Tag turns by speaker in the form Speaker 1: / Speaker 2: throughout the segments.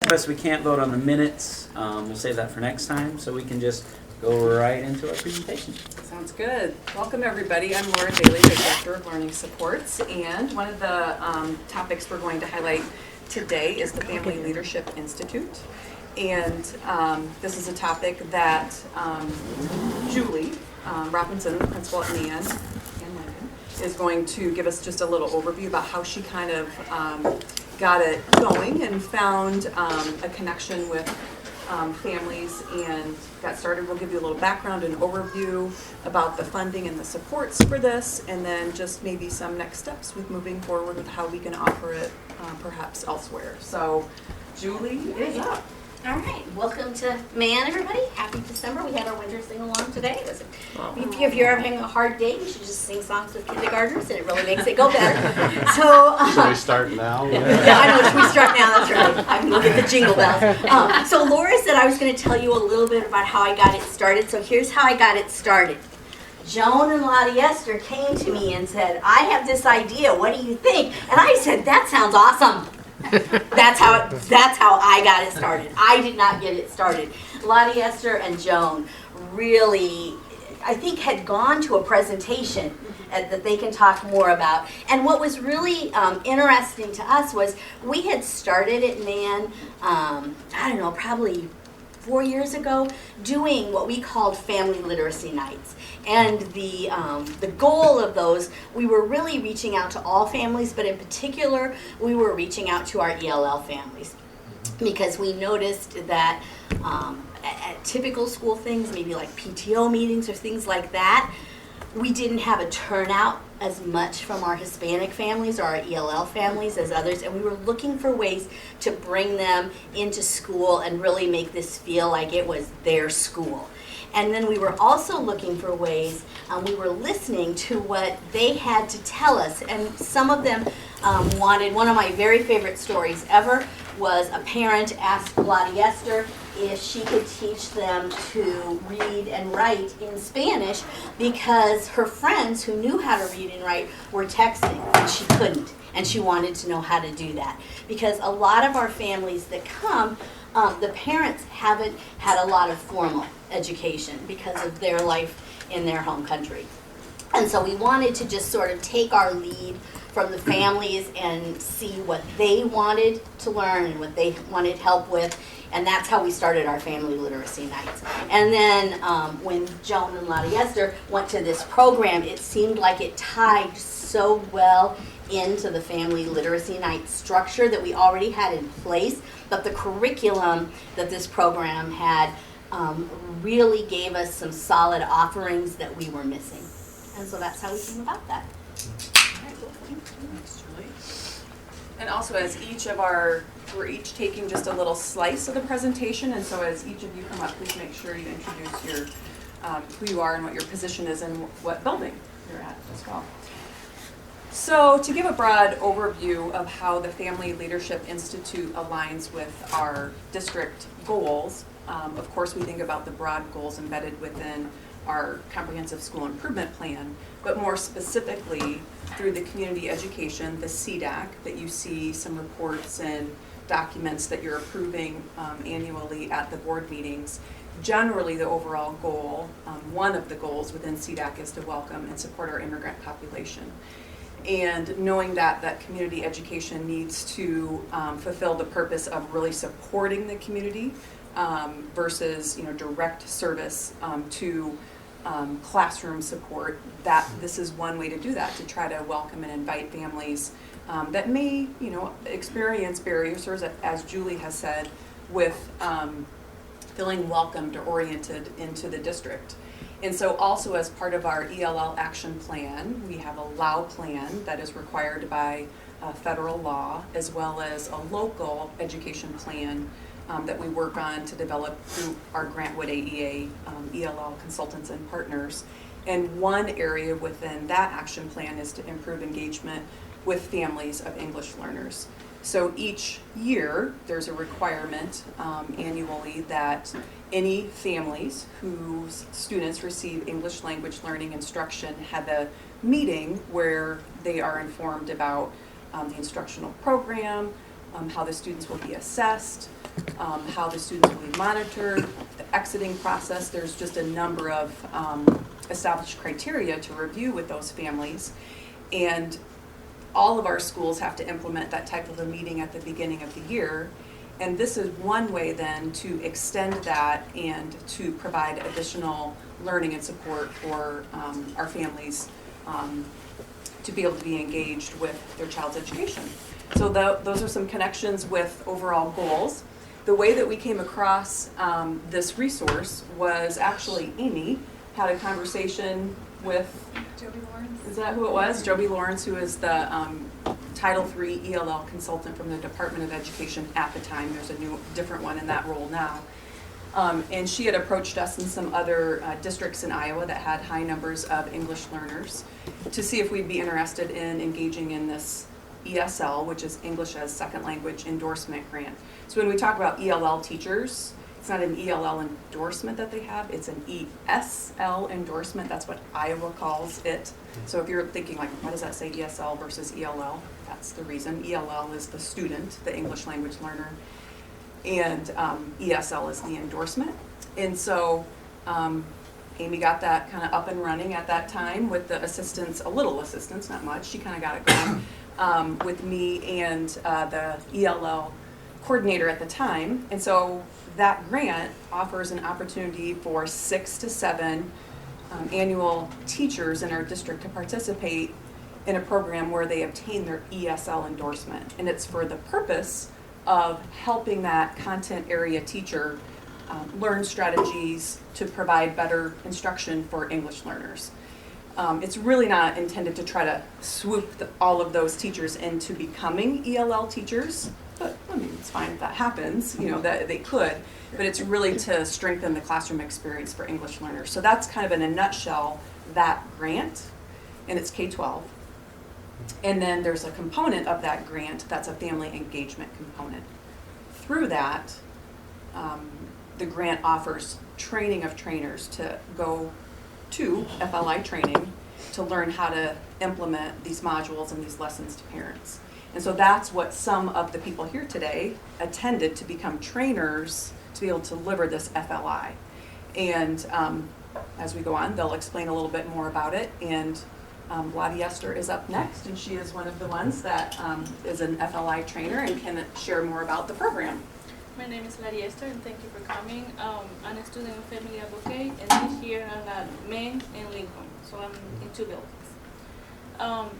Speaker 1: Plus, we can't vote on the minutes. We'll save that for next time, so we can just go right into our presentation.
Speaker 2: Sounds good. Welcome, everybody. I'm Laura Daly, the Director of Learning Supports, and one of the topics we're going to highlight today is the Family Leadership Institute. And this is a topic that Julie Robinson, the principal at Nan, is going to give us just a little overview about how she kind of got it going and found a connection with families and got started. We'll give you a little background and overview about the funding and the supports for this, and then just maybe some next steps with moving forward with how we can offer it perhaps elsewhere. So Julie is up.
Speaker 3: All right, welcome to Man, everybody. Happy December. We had our winter sing-along today. If you're having a hard day, you should just sing songs with kindergartners, and it really makes it go better. So,
Speaker 4: Should we start now?
Speaker 3: Yeah, I know. Should we start now? That's right. I'm going to get the jingle bells. So Laura said I was going to tell you a little bit about how I got it started. So here's how I got it started. Joan and Lottie Esther came to me and said, I have this idea. What do you think? And I said, that sounds awesome. That's how I got it started. I did not get it started. Lottie Esther and Joan really, I think, had gone to a presentation that they can talk more about. And what was really interesting to us was we had started at Man, I don't know, probably 4 years ago, doing what we called family literacy nights. And the goal of those, we were really reaching out to all families, but in particular, we were reaching out to our ELL families. Because we noticed that at typical school things, maybe like PTO meetings or things like that, we didn't have a turnout as much from our Hispanic families or our ELL families as others, and we were looking for ways to bring them into school and really make this feel like it was their school. And then we were also looking for ways, we were listening to what they had to tell us, and some of them wanted, one of my very favorite stories ever was a parent asked Lottie Esther if she could teach them to read and write in Spanish because her friends who knew how to read and write were texting and she couldn't, and she wanted to know how to do that. Because a lot of our families that come, the parents haven't had a lot of formal education because of their life in their home country. And so we wanted to just sort of take our lead from the families and see what they wanted to learn and what they wanted help with. And that's how we started our family literacy nights. And then when Joan and Lottie Esther went to this program, it seemed like it tied so well into the family literacy night structure that we already had in place. But the curriculum that this program had really gave us some solid offerings that we were missing. And so that's how we came about that.
Speaker 2: Thanks, Julie. And also, as we're each taking just a little slice of the presentation, and so as each of you come up, please make sure you introduce your who you are and what your position is and what building you're at as well. So to give a broad overview of how the Family Leadership Institute aligns with our district goals, of course we think about the broad goals embedded within our comprehensive school improvement plan, but more specifically through the community education, the CDAC, that you see some reports and documents that you're approving annually at the board meetings. Generally, the overall goal, one of the goals within CDAC is to welcome and support our immigrant population. And knowing that community education needs to fulfill the purpose of really supporting the community versus direct service to classroom support, that this is one way to do that, to try to welcome and invite families that may experience barriers, or as Julie has said, with feeling welcomed or oriented into the district. And so also as part of our ELL action plan, we have a LAU plan that is required by federal law, as well as a local education plan that we work on to develop through our Grantwood AEA ELL consultants and partners. And one area within that action plan is to improve engagement with families of English learners. So each year, there's a requirement annually that any families whose students receive English language learning instruction have a meeting where they are informed about the instructional program, how the students will be assessed, how the students will be monitored, the exiting process. There's just a number of established criteria to review with those families. And all of our schools have to implement that type of a meeting at the beginning of the year. And this is one way then to extend that and to provide additional learning and support for our families to be able to be engaged with their child's education. So those are some connections with overall goals. The way that we came across this resource was actually Amy had a conversation with
Speaker 4: Joby Lawrence.
Speaker 2: Is that who it was? Joby Lawrence, who is the Title III ELL consultant from the Department of Education at the time. There's a new, different one in that role now. And she had approached us and some other districts in Iowa that had high numbers of English learners to see if we'd be interested in engaging in this ESL, which is English as Second Language Endorsement Grant. So when we talk about ELL teachers, it's not an ELL endorsement that they have, it's an ESL endorsement. That's what Iowa calls it. So if you're thinking like, why does that say ESL versus ELL? That's the reason. ELL is the student, the English language learner, and ESL is the endorsement. And so Amy got that kind of up and running at that time with the assistance, a little assistance, not much. She kind of got it going with me and the ELL coordinator at the time. And so that grant offers an opportunity for 6 to 7 annual teachers in our district to participate in a program where they obtain their ESL endorsement. And it's for the purpose of helping that content area teacher learn strategies to provide better instruction for English learners. It's really not intended to try to swoop all of those teachers into becoming ELL teachers, but I mean, it's fine if that happens, you know, that they could, but it's really to strengthen the classroom experience for English learners. So that's kind of in a nutshell that grant, and it's K-12. And then there's a component of that grant that's a family engagement component. Through that, the grant offers training of trainers to go to FLI training to learn how to implement these modules and these lessons to parents. And so that's what some of the people here today attended to become trainers to be able to deliver this FLI. And as we go on, they'll explain a little bit more about it. And Lottie Esther is up next, and she is one of the ones that is an FLI trainer and can share more about the program.
Speaker 4: My name is Lottie Esther, and thank you for coming. I'm a student and family advocate, and this year I'm at Maine and Lincoln, so I'm in 2 buildings.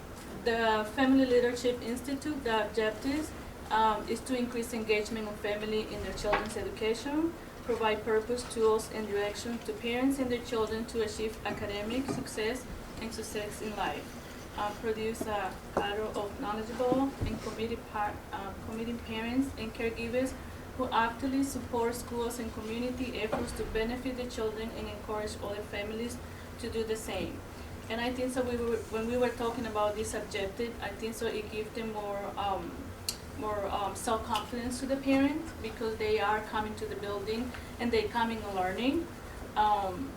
Speaker 4: The Family Leadership Institute, the objectives is to increase engagement of family in their children's education, provide purpose, tools, and direction to parents and their children to achieve academic success and success in life. Produce a cadre of knowledgeable and committed parents and caregivers who actively support schools and community efforts to benefit the children and encourage other families to do the same. And I think so when we were talking about this objective, I think so it gives them more self-confidence to the parents because they are coming to the building and they coming and learning.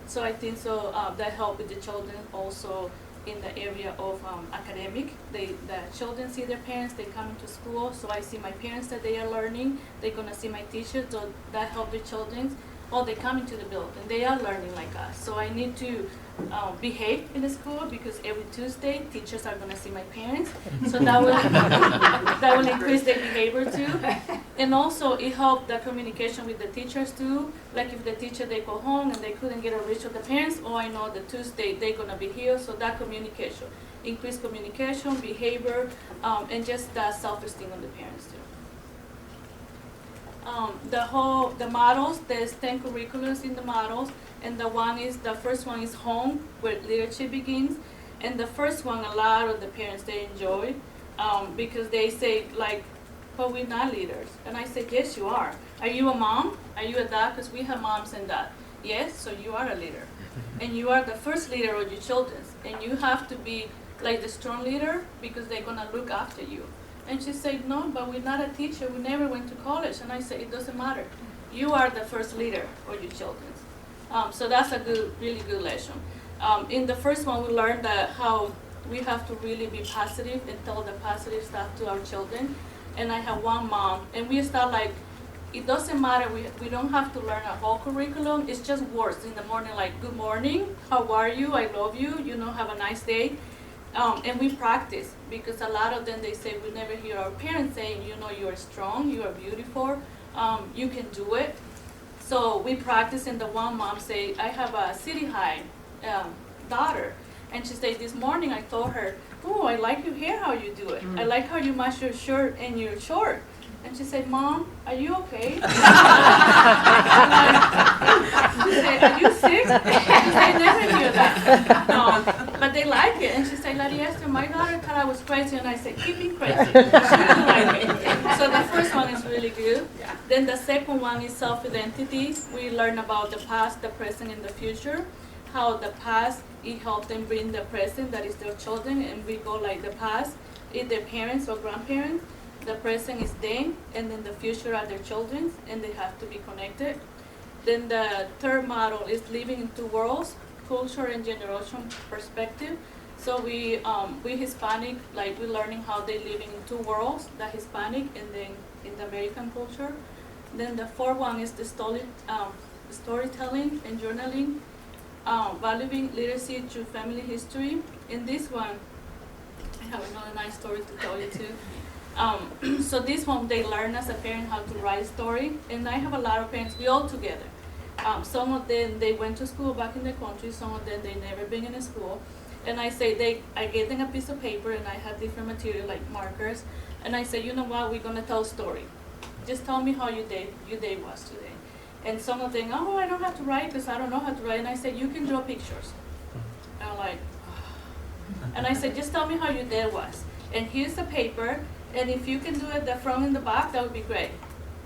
Speaker 4: So I think so that help with the children also in the area of academic. The children see their parents, they come into school, so I see my parents that they are learning, they're gonna see my teachers, so that help the children. Oh, they come into the building, they are learning like us. So I need to behave in the school because every Tuesday teachers are gonna see my parents. So that will increase their behavior too. And also it helped the communication with the teachers too. Like if the teacher they go home and they couldn't get a reach of the parents, oh I know the Tuesday they're gonna be here. So that communication, increased communication, behavior, and just the self-esteem of the parents too. The models, there's 10 curriculums in the models, and the first one is home, where leadership begins. And the first one, a lot of the parents, they enjoy, because they say like, but we're not leaders. And I said, yes, you are. Are you a mom? Are you a dad? Because we have moms and dads. Yes, so you are a leader. And you are the first leader of your children. And you have to be like the strong leader because they're gonna look after you. And she said, no, but we're not a teacher. We never went to college. And I said, it doesn't matter. You are the first leader of your children. So that's a really good lesson. In the first one, we learned that how we have to really be positive and tell the positive stuff to our children. and I have one mom, and we start like, it doesn't matter, we don't have to learn a whole curriculum, it's just words in the morning, like, good morning, how are you, I love you, have a nice day. And we practice, because a lot of them, they say, we never hear our parents saying, you are strong, you are beautiful, you can do it. So we practice, and the one mom say, I have a city high daughter, and she said, this morning I told her, oh, I like your hair, how you do it. I like how you match your shirt and your short. And she said, Mom, are you okay? She said, are you sick? Because I never hear that. But they like it. And she said, Lady Esther, my daughter thought I was crazy. And I said, keep being crazy. She didn't like it. So the first one is really good. Then the second one is self-identity. We learn about the past, the present, and the future. How the past, it helped them bring the present, that is their children. And we go like the past, is their parents or grandparents. The present is them, and then the future are their children, and they have to be connected. Then the third model is living in two worlds, culture and generation perspective. So we Hispanic, like we're learning how they're living in two worlds, the Hispanic and then in the American culture. Then the fourth one is the storytelling and journaling, valuing literacy through family history. In this one, I have another nice story to tell you too. So this one, they learn as a parent how to write a story, and I have a lot of parents, we all together. Some of them, they went to school back in the country, some of them, they never been in a school. And I say, I gave them a piece of paper, and I have different material like markers, and I say, you know what, we're gonna tell a story. Just tell me how your day was today. And some of them, oh, I don't have to write because I don't know how to write. And I said, you can draw pictures. And I'm like, oh. And I said, just tell me how your day was. And here's the paper. And if you can do it the front and the back, that would be great.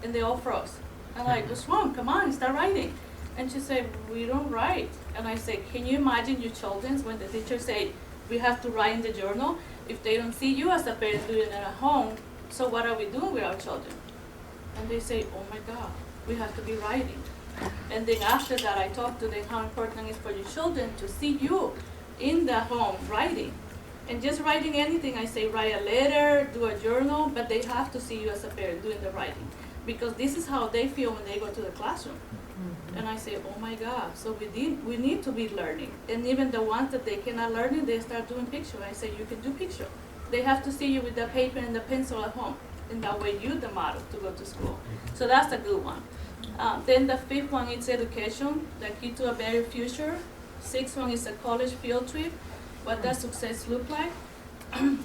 Speaker 4: And they all froze. I'm like, what's wrong? Come on, start writing. And she said, we don't write. And I said, can you imagine your children when the teacher say, we have to write in the journal? If they don't see you as a parent doing it at home, so what are we doing with our children? And they say, oh my God, we have to be writing. And then after that, I talked to them how important it is for your children to see you in the home writing. And just writing anything, I say write a letter, do a journal, but they have to see you as a parent doing the writing. Because this is how they feel when they go to the classroom. Mm-hmm. And I say, oh my God, so we need to be learning. And even the ones that they cannot learn it, they start doing picture. I say, you can do picture. They have to see you with the paper and the pencil at home. And that way you're the model to go to school. So that's a good one. Then the fifth one is education, the key to a better future. Sixth one is a college field trip. What does success look like?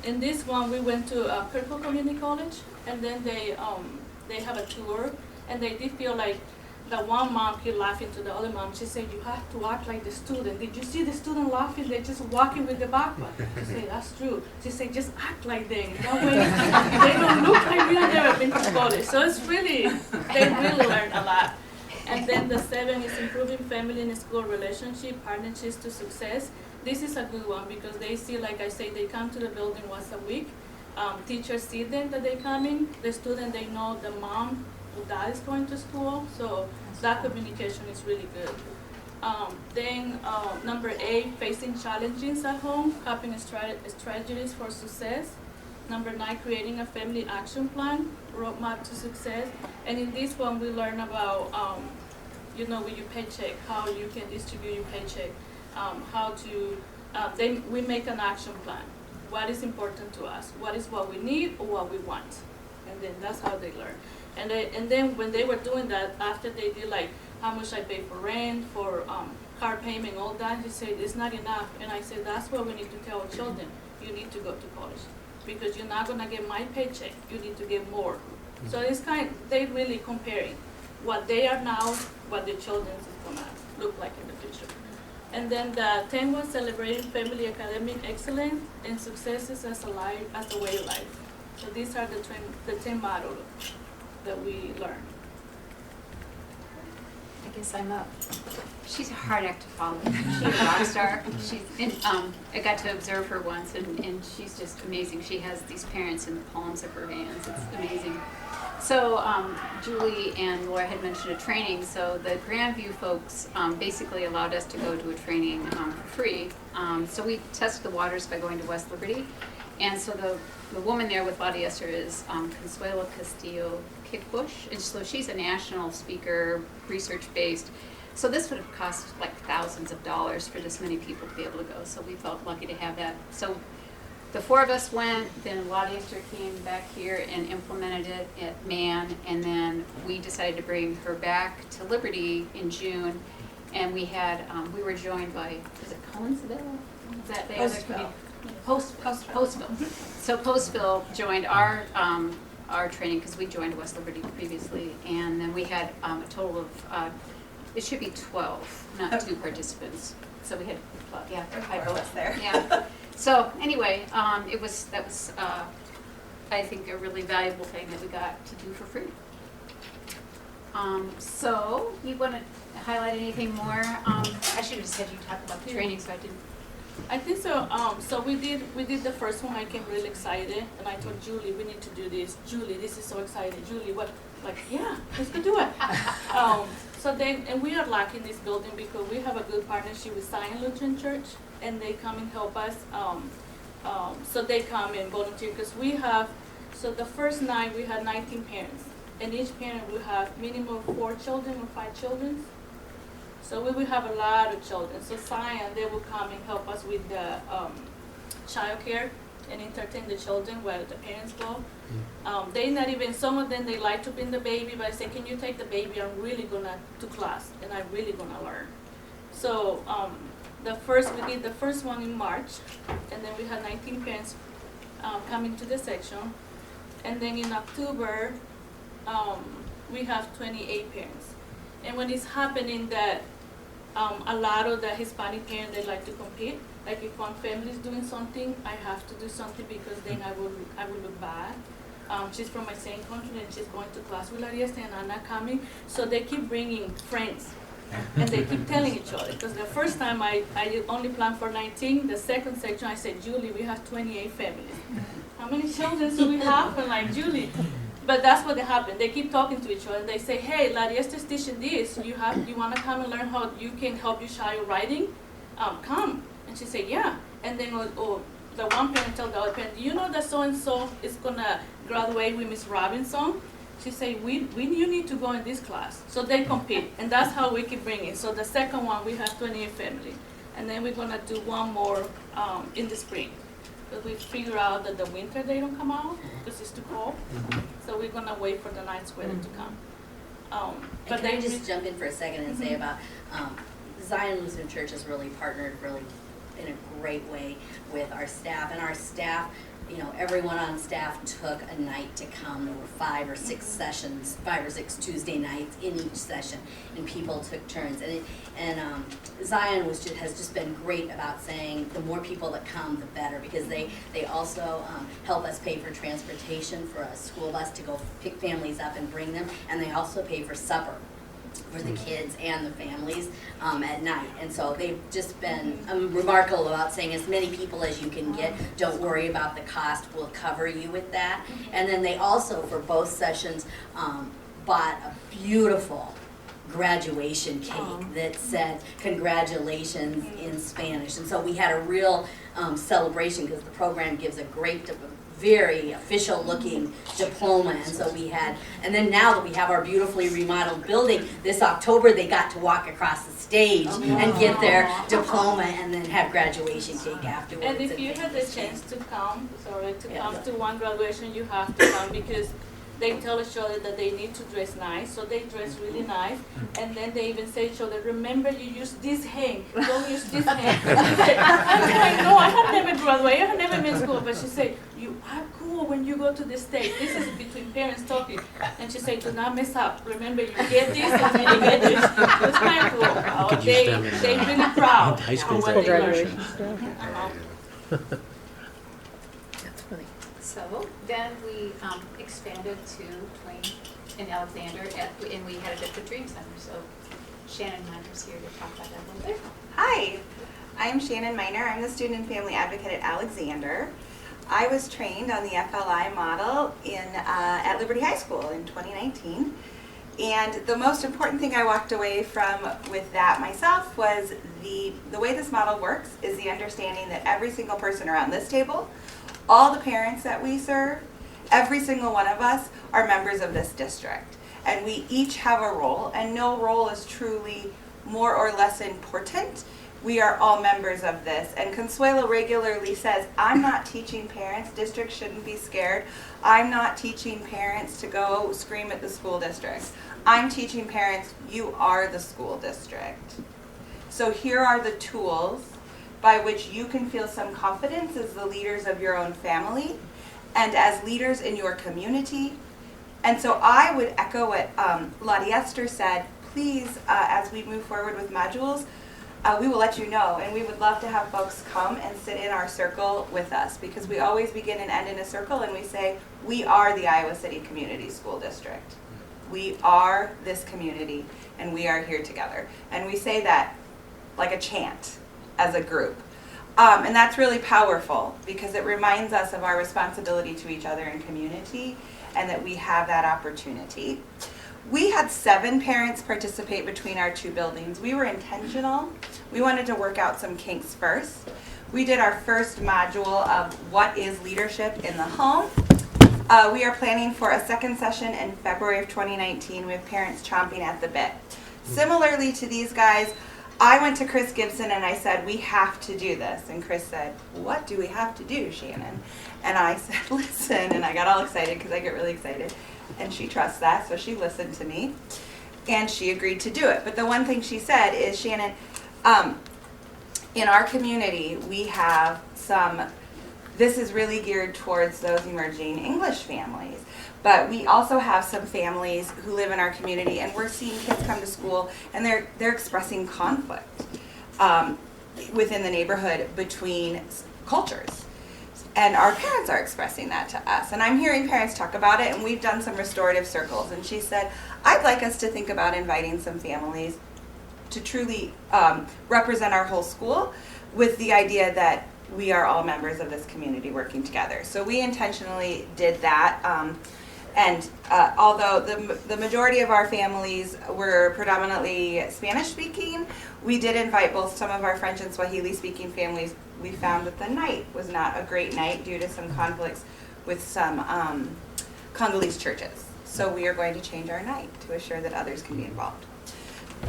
Speaker 4: In this one, we went to Kirkwood Community College, and then they have a tour, and they did feel like the one mom kept laughing to the other mom. She said, you have to act like the student. Did you see the student laughing? They're just walking with the backpack. She said, that's true. She said, just act like them. That way they don't look like we have never been to college. So it's really, they really learn a lot. And then the 7 is improving family and school relationship, partnerships to success. This is a good one because they see, like I say, they come to the building once a week. Teachers see them that they're coming. The student, they know the mom or dad is going to school. So that communication is really good. Then number 8, facing challenges at home, having strategies for success. Number 9, creating a family action plan, roadmap to success. And in this one, we learn about, with your paycheck, how you can distribute your paycheck. How to, then we make an action plan. What is important to us? What is what we need or what we want? And then that's how they learn. And then when they were doing that, after they did like how much I pay for rent, for car payment, all that, they said it's not enough. And I said that's what we need to tell our children. You need to go to college because you're not gonna get my paycheck. You need to get more. So it's they really comparing what they are now, what their children is gonna look like in the future. And then the 10 was celebrating family academic excellence and successes as a way of life. So these are the 10 models that we learn.
Speaker 5: I guess I'm up. She's a hard act to follow. She's a rock star. I got to observe her once, and she's just amazing. She has these parents in the palms of her hands. It's amazing. So Julie and Laura had mentioned a training. So the Grandview folks basically allowed us to go to a training for free. So we tested the waters by going to West Liberty. And so the woman there with Lottie Esther is Consuelo Castillo Kickbush, and so she's a national speaker, research-based. So this would have cost like thousands of dollars for this many people to be able to go, so we felt lucky to have that. So the four of us went, then Lottie Esther came back here and implemented it at Man, and then we decided to bring her back to Liberty in June, and we had, we were joined by, is it Collinsville? Is that the other community? Postville. So Postville joined our training, because we joined West Liberty previously, and then we had a total of, it should be 12, not 2 participants. So we had, yeah, 5 votes
Speaker 2: there.
Speaker 5: Yeah. So anyway, that was I think a really valuable thing that we got to do for free. So you want to highlight anything more? I should have just had you talk about the training, so I didn't.
Speaker 4: I think so. So we did the first one. I came really excited, and I told Julie, we need to do this. Julie, this is so exciting. Julie, what? Like, yeah, let's go do it. So then, and we are lucky in this building because we have a good partnership with Zion Lutheran Church, and they come and help us. So they come and volunteer because we have. So the first night we had 19 parents, and each parent will have minimum of 4 children or 5 children. So we will have a lot of children. So Zion, they will come and help us with the child care and entertain the children while the parents go. They not even, some of them, they like to bring the baby, but I say, can you take the baby? I'm really gonna to class, and I'm really gonna learn. So we did the first one in March, and then we had 19 parents coming to the section. And then in October, we have 28 parents. And when it's happening that a lot of the Hispanic parents, they like to compete. Like if one family is doing something, I have to do something because then I will look bad. She's from my same country and she's going to class with Ariesta and I'm not coming. So they keep bringing friends. And they keep telling each other. Because the first time I only planned for 19. The second section I said, Julie, we have 28 families. How many children do we have? And like, Julie. But that's what happened. They keep talking to each other. They say, hey, Ariesta's teaching this. You want to come and learn how you can help your child writing? Come. And she said, yeah. And then the one parent told the other parent, do you know that so-and-so is going to graduate with Miss Robinson? She said, you need to go in this class. So they compete, and that's how we keep bringing. So the second one, we have 28 families. And then we're going to do one more in the spring. But we figure out that the winter they don't come out because it's too cold. So we're going to wait for the ninth grader to come.
Speaker 3: But can I just jump in for a second and say about Zion Lutheran Church has really partnered really in a great way with our staff. And our staff, you know, everyone on staff took a night to come. There were 5 or 6 sessions, 5 or 6 Tuesday nights in each session, and people took turns. And Zion has just been great about saying the more people that come, the better, because they also help us pay for transportation for a school bus to go pick families up and bring them, and they also pay for supper for the kids and the families at night. And so they've just been remarkable about saying as many people as you can get, don't worry about the cost, we'll cover you with that. And then they also, for both sessions, bought a beautiful graduation cake that said congratulations in Spanish. And so we had a real celebration because the program gives a great, very official looking diploma. And so we had, and then now that we have our beautifully remodeled building, this October they got to walk across the stage and get their diploma and then have graduation cake afterwards.
Speaker 4: And if you had the chance to come, come to one graduation, you have to come because they tell each other that they need to dress nice, so they dress really nice, and then they even say to each other, remember you use this hand, don't use this hand. She said, I know, I have never graduated, I have never been to school, but she said, you are cool when you go to the stage. This is between parents talking. And she said, do not mess up. Remember, you get this and then you get this. It's kind of cool. They're really proud
Speaker 6: high school
Speaker 4: of what they learn.
Speaker 5: So then we expanded to Twain and Alexander, and we had it at the Dream Center. So Shannon Miner's here to talk about that a little bit.
Speaker 7: Hi, I'm Shannon Miner. I'm the Student and Family Advocate at Alexander. I was trained on the FLI model at Liberty High School in 2019. And the most important thing I walked away from with that myself was the way this model works is the understanding that every single person around this table all the parents that we serve, every single one of us are members of this district. And we each have a role, and no role is truly more or less important. We are all members of this. And Consuelo regularly says, I'm not teaching parents, districts shouldn't be scared. I'm not teaching parents to go scream at the school district. I'm teaching parents, you are the school district. So here are the tools by which you can feel some confidence as the leaders of your own family and as leaders in your community. And so I would echo what Lottie Esther said. Please, as we move forward with modules, we will let you know, and we would love to have folks come and sit in our circle with us, because we always begin and end in a circle, and we say, we are the Iowa City Community School District. We are this community, and we are here together. And we say that like a chant as a group. And that's really powerful, because it reminds us of our responsibility to each other in community, and that we have that opportunity. We had 7 parents participate between our 2 buildings. We were intentional. We wanted to work out some kinks first. We did our first module of what is leadership in the home. We are planning for a second session in February of 2019 with parents chomping at the bit. Similarly to these guys, I went to Chris Gibson and I said, we have to do this. And Chris said, what do we have to do, Shannon? And I said, listen, and I got all excited because I get really excited. And she trusts that, so she listened to me. And she agreed to do it. But the one thing she said is, Shannon, in our community, we have this is really geared towards those emerging English families. But we also have some families who live in our community, and we're seeing kids come to school, and they're expressing conflict within the neighborhood between cultures. And our parents are expressing that to us. And I'm hearing parents talk about it, and we've done some restorative circles. And she said, I'd like us to think about inviting some families to truly represent our whole school, with the idea that we are all members of this community working together. So we intentionally did that. Although the majority of our families were predominantly Spanish speaking, we did invite both some of our French and Swahili speaking families. We found that the night was not a great night due to some conflicts with some Congolese churches. So we are going to change our night to assure that others can be involved.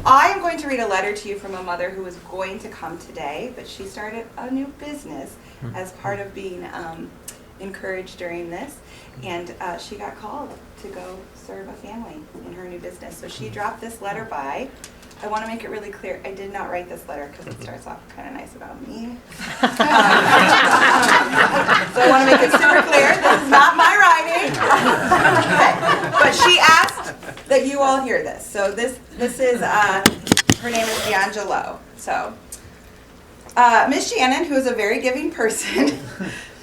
Speaker 7: I am going to read a letter to you from a mother who was going to come today, but she started a new business as part of being encouraged during this, and she got called to go serve a family in her new business. So she dropped this letter by. I want to make it really clear, I did not write this letter because it starts off kind of nice about me. So I want to make it super clear, this is not my writing. Okay. But she asked that you all hear this. So this is, her name is D'Angelo. So Miss Shannon, who is a very giving person,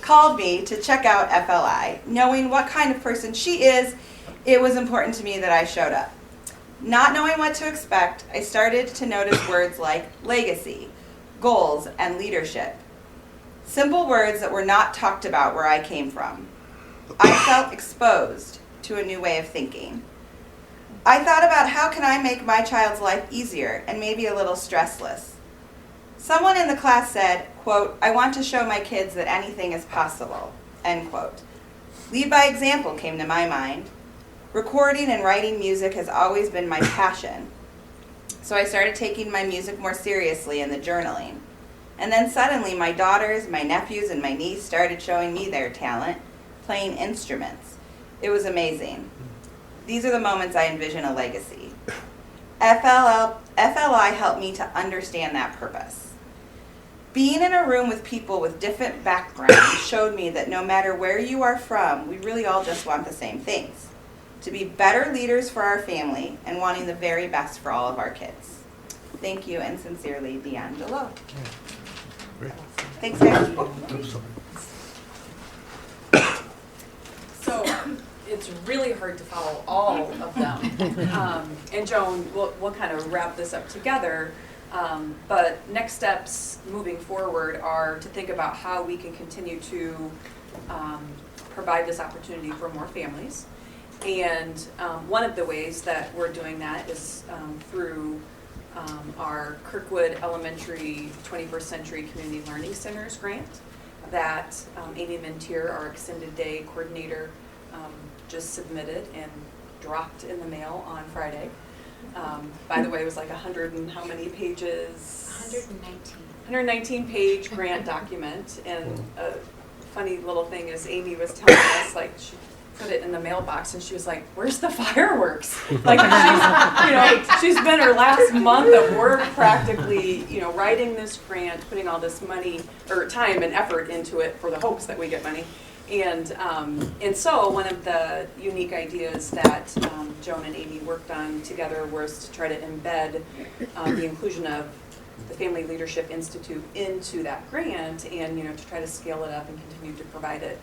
Speaker 7: called me to check out FLI. Knowing what kind of person she is, it was important to me that I showed up. Not knowing what to expect, I started to notice words like legacy, goals, and leadership. Simple words that were not talked about where I came from. I felt exposed to a new way of thinking. I thought about how can I make my child's life easier and maybe a little stressless. Someone in the class said, quote, I want to show my kids that anything is possible, end quote. Lead by example came to my mind. Recording and writing music has always been my passion. So I started taking my music more seriously in the journaling. And then suddenly my daughters, my nephews, and my niece started showing me their talent, playing instruments. It was amazing. These are the moments I envision a legacy. FLI helped me to understand that purpose. Being in a room with people with different backgrounds showed me that no matter where you are from, we really all just want the same things. To be better leaders for our family and wanting the very best for all of our kids. Thank you, and sincerely, D'Angelo.
Speaker 6: Great.
Speaker 7: Thanks, guys.
Speaker 2: So it's really hard to follow all of them. And Joan, we'll kind of wrap this up together. But next steps moving forward are to think about how we can continue to provide this opportunity for more families. And one of the ways that we're doing that is through our Kirkwood Elementary 21st Century Community Learning Centers grant. that Amy Mintier, our extended day coordinator, just submitted and dropped in the mail on Friday. By the way, it was like 100 and how many pages? 119 page grant document. And a funny little thing is Amy was telling us, like, she put it in the mailbox and she was like, where's the fireworks? Like, she's been her last month of work practically, writing this grant, putting all this money or time and effort into it for the hopes that we get money. And so one of the unique ideas that Joan and Amy worked on together was to try to embed the inclusion of the Family Leadership Institute into that grant, and to try to scale it up and continue to provide it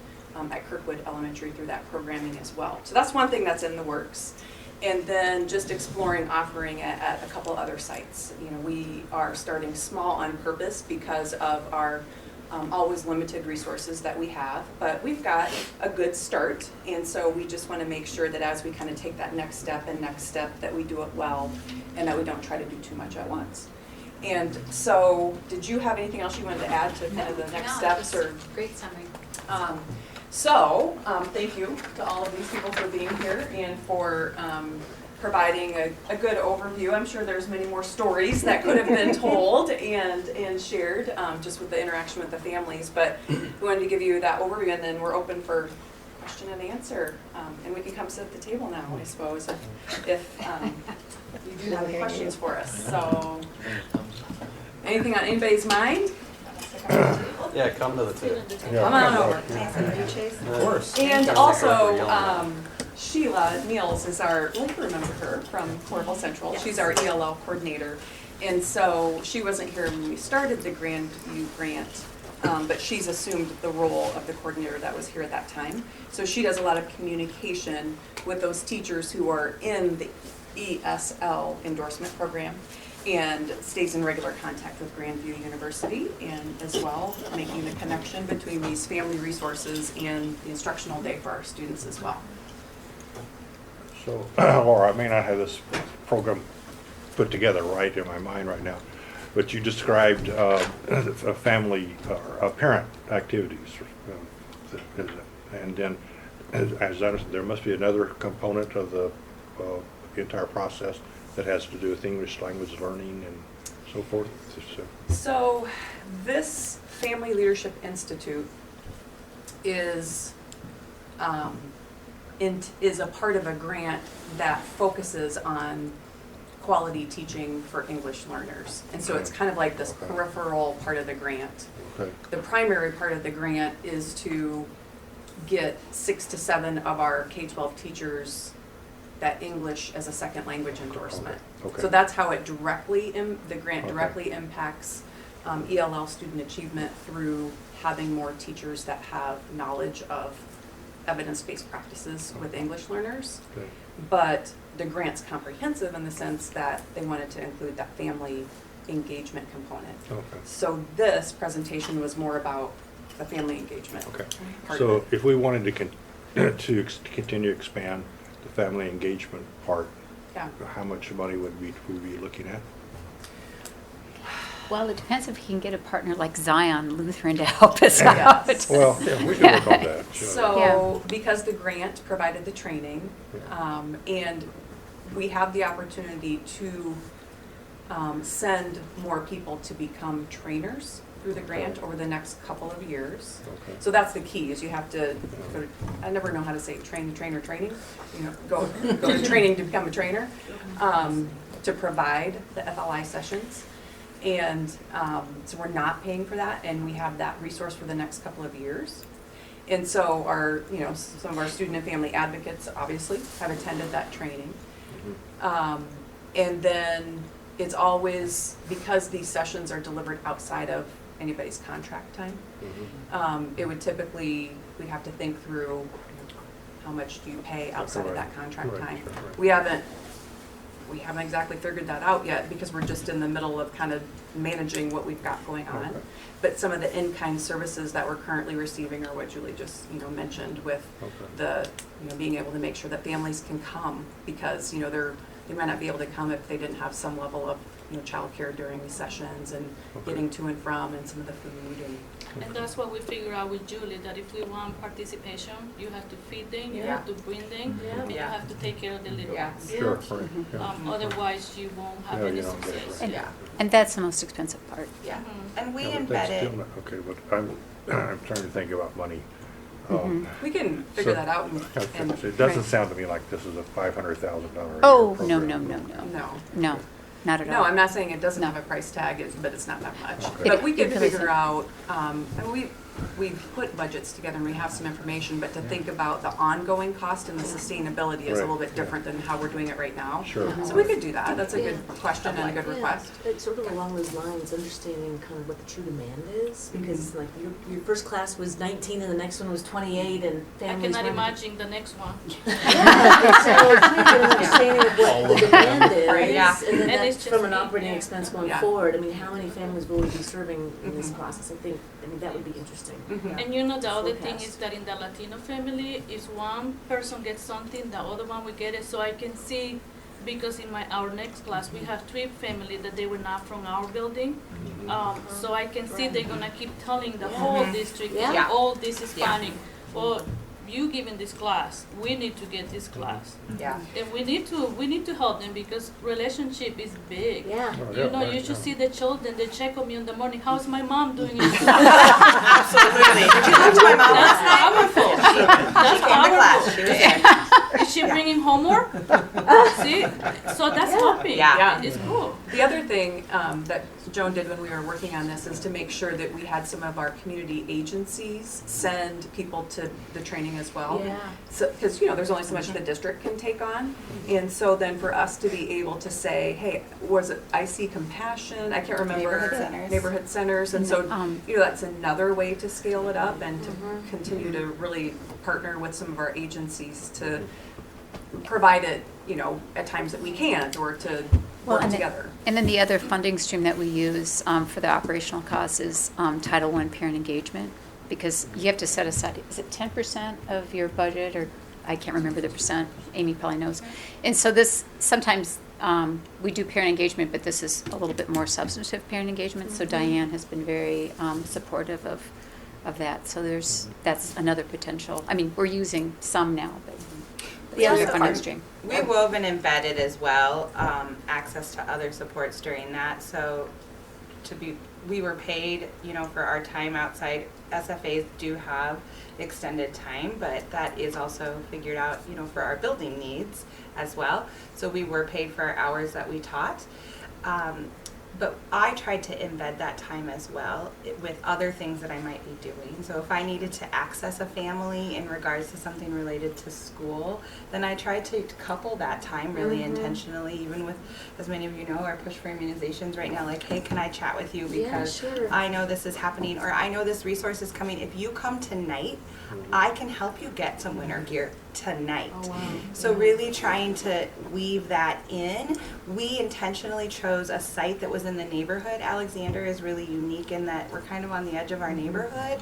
Speaker 2: at Kirkwood Elementary through that programming as well. So that's one thing that's in the works. And then just exploring offering at a couple other sites. We are starting small on purpose because of our always limited resources that we have, but we've got a good start, and so we just want to make sure that as we kind of take that next step that we do it well and that we don't try to do too much at once. And so did you have anything else you wanted to add to kind of the next steps? Or
Speaker 5: Great summary.
Speaker 2: Thank you to all of these people for being here and for providing a good overview. I'm sure there's many more stories that could have been told and shared just with the interaction with the families, but we wanted to give you that overview, and then we're open for question and answer, and we can come sit at the table now, I suppose, if you do have any questions for us. So anything on anybody's mind?
Speaker 6: Yeah, come to the table.
Speaker 2: Come on over.
Speaker 6: Of course.
Speaker 2: And also, Sheila Niels is our, you remember her from Cornwall Central.
Speaker 3: Yes.
Speaker 2: She's our ELL coordinator. And so she wasn't here when we started the Grandview grant, but she's assumed the role of the coordinator that was here at that time. So she does a lot of communication with those teachers who are in the ESL endorsement program, and stays in regular contact with Grandview University, and as well making the connection between these family resources and the instructional day for our students as well.
Speaker 8: So, Laura, I may not have this program put together right in my mind right now, but you described a family or parent activities, and then as I understand, there must be another component of the entire process that has to do with English language learning and so forth.
Speaker 2: So this Family Leadership Institute is a part of a grant that focuses on quality teaching for English learners. And so it's kind of like this peripheral part of the grant.
Speaker 8: Okay.
Speaker 2: The primary part of the grant is to get 6 to 7 of our K-12 teachers that English as a second language endorsement.
Speaker 8: Okay.
Speaker 2: So that's how it directly, the grant directly impacts ELL student achievement through having more teachers that have knowledge of evidence-based practices with English learners.
Speaker 8: Okay.
Speaker 2: But the grant's comprehensive in the sense that they wanted to include that family engagement component.
Speaker 8: Okay.
Speaker 2: So this presentation was more about the family engagement.
Speaker 8: Okay.
Speaker 2: part
Speaker 8: So
Speaker 2: of it.
Speaker 8: if we wanted to continue to expand the family engagement part,
Speaker 2: Yeah.
Speaker 8: how much money would we be looking at?
Speaker 5: Well, it depends if we can get a partner like Zion Lutheran to help us
Speaker 2: Yes.
Speaker 5: out.
Speaker 8: Well, yeah, we can work on that. Sure.
Speaker 2: So, because the grant provided the training, and we have the opportunity to send more people to become trainers through the grant over the next couple of years.
Speaker 8: Okay.
Speaker 2: So that's the key, is you have to go to, I never know how to say training, go to training to become a trainer, to provide the FLI sessions. And so we're not paying for that, and we have that resource for the next couple of years. And so our, some of our student and family advocates obviously have attended that training. And then it's always, because these sessions are delivered outside of anybody's contract time, it would typically, we'd have to think through how much do you pay outside of that contract time. We haven't exactly figured that out yet, because we're just in the middle of kind of managing what we've got going on.
Speaker 8: Okay.
Speaker 2: But some of the in-kind services that we're currently receiving are what Julie just mentioned, with the being able to make sure that families can come, because they're they might not be able to come if they didn't have some level of, childcare during the sessions and getting to and from and some of the food
Speaker 4: And that's what we figure out with Julie, that if we want participation, you have to feed them, you have to bring them, and you have to take care of the little ones.
Speaker 8: Sure, right, yeah.
Speaker 4: Otherwise, you won't have
Speaker 8: Yeah,
Speaker 4: any
Speaker 8: you don't get it,
Speaker 4: success.
Speaker 8: right.
Speaker 7: Yeah,
Speaker 5: And that's the most expensive part.
Speaker 7: yeah.
Speaker 4: Mhm.
Speaker 7: And we
Speaker 8: Yeah, but that's
Speaker 7: embedded,
Speaker 8: still not- Okay, but I'm trying to think about money.
Speaker 2: We can figure
Speaker 8: So-
Speaker 2: that out and
Speaker 8: It doesn't
Speaker 5: Right.
Speaker 8: sound to me like this is a $500,000
Speaker 5: Oh,
Speaker 8: program.
Speaker 5: no,
Speaker 2: no.
Speaker 5: no, not at all.
Speaker 2: No, I'm not saying it doesn't
Speaker 5: No.
Speaker 2: have a price tag, but it's not that much.
Speaker 8: Okay.
Speaker 2: But we
Speaker 5: It
Speaker 2: could
Speaker 5: really
Speaker 2: figure
Speaker 5: isn't.
Speaker 2: out, and we've put budgets together and we have some information, but to think about the ongoing cost and the sustainability is a
Speaker 8: Right,
Speaker 2: little bit
Speaker 8: yeah.
Speaker 2: different than how we're doing it right now.
Speaker 8: Sure.
Speaker 2: So we could do that. That's a good
Speaker 9: Yeah.
Speaker 2: question and a good request.
Speaker 9: It's sort of along those lines, understanding kind of what the true demand is, because like your first class was 19 and the next one was 28 and
Speaker 4: I
Speaker 9: families.
Speaker 4: cannot
Speaker 9: wanted-
Speaker 4: imagine the next one.
Speaker 9: Yeah, so trying to get an understanding of what the demand is,
Speaker 2: Right,
Speaker 7: yeah.
Speaker 9: and then
Speaker 4: And
Speaker 9: that's
Speaker 4: it's just
Speaker 9: from an
Speaker 4: me,
Speaker 9: operating
Speaker 4: yeah.
Speaker 9: expense going
Speaker 2: Yeah.
Speaker 9: forward. I mean, how many families will we be serving in this
Speaker 2: Mhm.
Speaker 9: process? I mean, that would be interesting.
Speaker 2: Mhm.
Speaker 4: And the other thing
Speaker 9: Forecast.
Speaker 4: is that in the Latino family, is one person gets something, the other one will get it. So I can see, because in our next class, we have 3 families that they were not from our building. So I can see they're gonna keep telling the whole district,
Speaker 9: Yeah.
Speaker 4: all this Hispanic, well, you giving this class, we need to get this class.
Speaker 7: yeah.
Speaker 4: And we need to help them because relationship is big.
Speaker 9: Yeah.
Speaker 8: Oh,
Speaker 4: You
Speaker 8: yeah,
Speaker 4: know,
Speaker 8: right,
Speaker 4: you should
Speaker 8: yeah.
Speaker 4: see the children, they check on me in the morning, how's my mom doing?
Speaker 7: Absolutely. Did you talk to my mom
Speaker 4: That's
Speaker 7: last night?
Speaker 4: powerful.
Speaker 7: She
Speaker 4: That's
Speaker 7: came to class,
Speaker 4: powerful.
Speaker 7: she was there.
Speaker 4: Is she bringing homework? See, so that's helping.
Speaker 7: Yeah.
Speaker 4: It's cool.
Speaker 2: The other thing that Joan did when we were working on this is to make sure that we had some of our community agencies send people to the training as well.
Speaker 9: Yeah.
Speaker 2: So, because, there's only so much the district can take on. And so then for us to be able to say, hey, was it I See Compassion? I can't remember.
Speaker 7: Neighborhood centers.
Speaker 2: Neighborhood centers. And so, that's another way to scale it up and to continue to really partner with some of our agencies to provide it, at times that we can't or to work together.
Speaker 5: And then the other funding stream that we use for the operational costs is Title I parent engagement, because you have to set aside, is it 10% of your budget, or I can't remember the percent, Amy probably knows. And so this, sometimes we do parent engagement, but this is a little bit more substantive parent engagement, so Diane has been very supportive of that. So that's another potential. I mean, we're using some now, but the other funding stream.
Speaker 7: We wove and embedded as well, access to other supports during that. So we were paid, for our time outside. SFAs do have extended time, but that is also figured out, for our building needs as well. So we were paid for our hours that we taught. But I tried to embed that time as well with other things that I might be doing. So if I needed to access a family in regards to something related to school, then I tried to couple that time really intentionally, even with, as many of you know, our push for immunizations right now, like, hey, can I chat with you because
Speaker 9: sure.
Speaker 7: I know this is happening, or I know this resource is coming. If you come tonight, I can help you get some winter gear tonight.
Speaker 9: Oh, wow.
Speaker 7: So really trying to weave that in. We intentionally chose a site that was in the neighborhood. Alexander is really unique in that we're kind of on the edge of our neighborhood.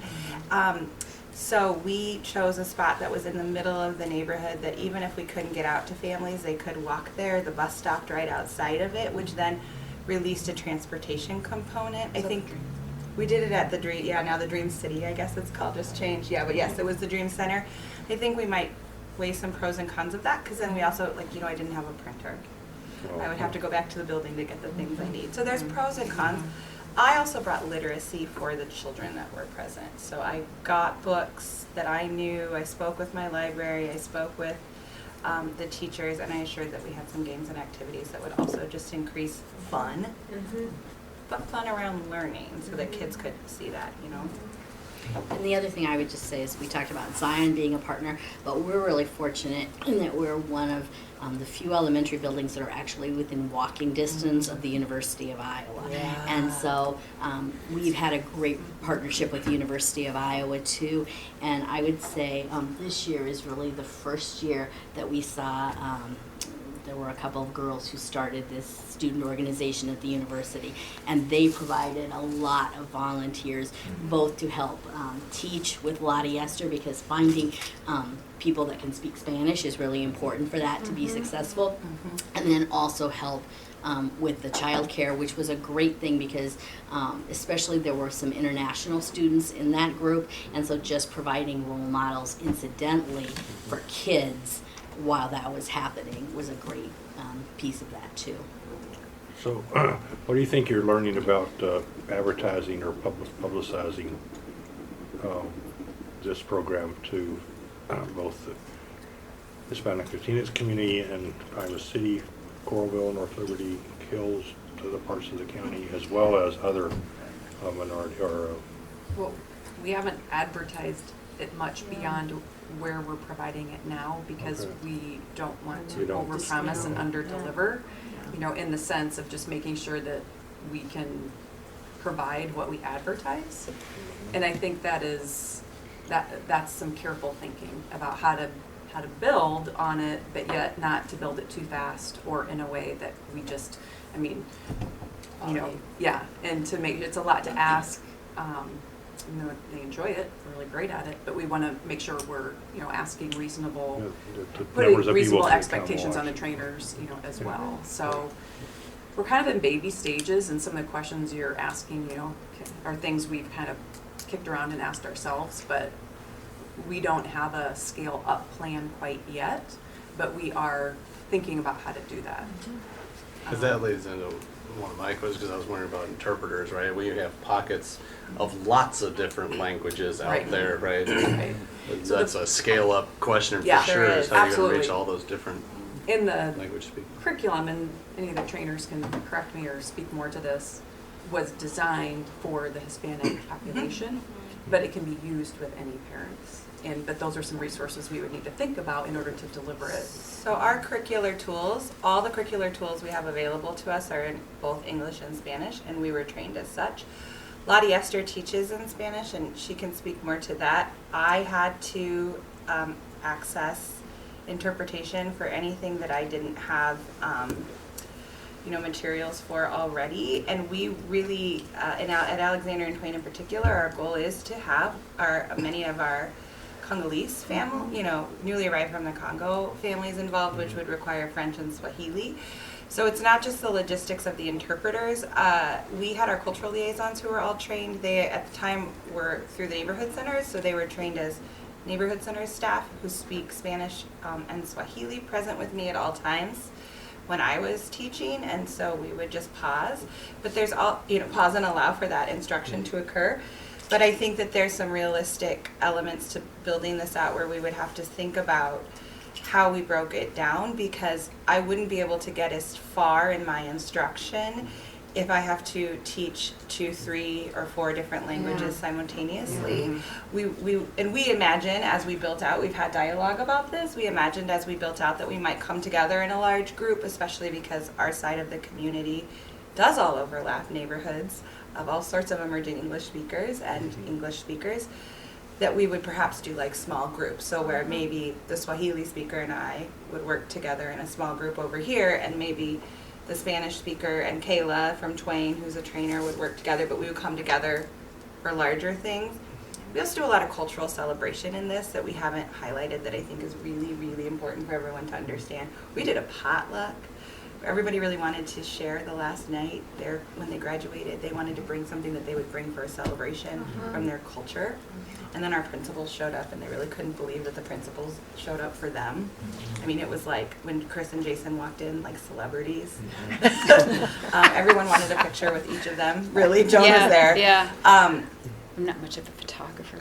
Speaker 7: So we chose a spot that was in the middle of the neighborhood that even if we couldn't get out to families, they could walk there. The bus stopped right outside of it, which then released a transportation component. I think we did it at the Dream, now the Dream City, I guess it's called, just changed. Yeah, but yes, it was the Dream Center. I think we might weigh some pros and cons of that, because then we also, I didn't have a printer. I would have to go back to the building to get the things I need. So there's pros and cons. I also brought literacy for the children that were present. So I got books that I knew. I spoke with my library. I spoke with the teachers, and I assured that we had some games and activities that would also just increase fun, but fun around learning, so that kids could see that,
Speaker 3: And the other thing I would just say is we talked about Zion being a partner, but we're really fortunate in that we're one of the few elementary buildings that are actually within walking distance of the University of Iowa.
Speaker 7: Yeah.
Speaker 3: And so we've had a great partnership with the University of Iowa too. And I would say this year is really the first year that we saw There were a couple of girls who started this student organization at the university, and they provided a lot of volunteers, both to help teach with Lottie Esther, because finding people that can speak Spanish is really important for that to be successful, and then also help with the childcare, which was a great thing because especially there were some international students in that group, and so just providing role models incidentally for kids while that was happening was a great piece of that too.
Speaker 8: So, what do you think you're learning about advertising or publicizing this program to both the Hispanic Latinas community and Iowa City, Coralville, North Liberty, Hills, to other parts of the county, as well as other minority or
Speaker 2: Well, we haven't advertised it much beyond where we're providing it now because
Speaker 8: Okay.
Speaker 2: we don't want
Speaker 8: You
Speaker 2: to
Speaker 8: don't.
Speaker 2: overpromise and underdeliver, you know, in the sense of just making sure that we can provide what we advertise. And I think that's some careful thinking about how to build on it, but yet not to build it too fast or in a way that we just, I mean, you know, yeah, and to make, it's a lot to ask. You know, they enjoy it, they're really great at it, but we want to make sure we're, you know, asking reasonable,
Speaker 8: the
Speaker 2: putting
Speaker 8: numbers of people
Speaker 2: reasonable
Speaker 8: to come
Speaker 2: expectations on the
Speaker 8: watch.
Speaker 2: trainers, you know, as well. So we're kind of in baby stages, and some of the questions you're asking, you know, are things we've kind of kicked around and asked ourselves, but we don't have a scale up plan quite yet, but we are thinking about how to do that.
Speaker 6: Because that leads into one of my questions, because I was wondering about interpreters, right? We have pockets of lots of different languages out
Speaker 2: Right.
Speaker 6: there, right?
Speaker 2: Right. So
Speaker 6: That's a scale-up question for
Speaker 2: Yeah,
Speaker 6: sure,
Speaker 2: there
Speaker 6: is
Speaker 2: is.
Speaker 6: how you're going to
Speaker 2: Absolutely.
Speaker 6: reach all those different
Speaker 2: In the
Speaker 6: language speakers.
Speaker 2: curriculum, and any of the trainers can correct me or speak more to this, was designed for the Hispanic population, but it can be used with any parents. But those are some resources we would need to think about in order to deliver it.
Speaker 7: So our curricular tools, all the curricular tools we have available to us are in both English and Spanish, and we were trained as such. Lottie Esther teaches in Spanish, and she can speak more to that. I had to access interpretation for anything that I didn't have, you know, materials for already. And we really, at Alexander and Twain in particular, our goal is to have many of our Congolese family, you know, newly arrived from the Congo families involved, which would require French and Swahili. So it's not just the logistics of the interpreters. We had our cultural liaisons who were all trained. They, at the time, were through the neighborhood centers, so they were trained as neighborhood center staff who speak Spanish and Swahili, present with me at all times when I was teaching, and so we would just pause. But there's all, you know, pause and allow for that instruction to occur. But I think that there's some realistic elements to building this out where we would have to think about how we broke it down, because I wouldn't be able to get as far in my instruction if I have to teach 2, 3, or 4 different languages simultaneously. We imagine as we built out, we've had dialogue about this, we imagined as we built out that we might come together in a large group, especially because our side of the community does all overlap neighborhoods of all sorts of emerging English speakers and English speakers, that we would perhaps do like small groups. So where maybe the Swahili speaker and I would work together in a small group over here, and maybe the Spanish speaker and Kayla from Twain, who's a trainer, would work together, but we would come together for larger things. We also do a lot of cultural celebration in this that we haven't highlighted that I think is really, really important for everyone to understand. We did a potluck. Everybody really wanted to share the last night there when they graduated. They wanted to bring something that they would bring for a celebration from their culture. And then our principals showed up, and they really couldn't believe that the principals showed up for them. I mean, it was like when Chris and Jason walked in like celebrities. Everyone wanted a picture with each of them. Really, Joan was there.
Speaker 5: Yeah. I'm not much of a photographer.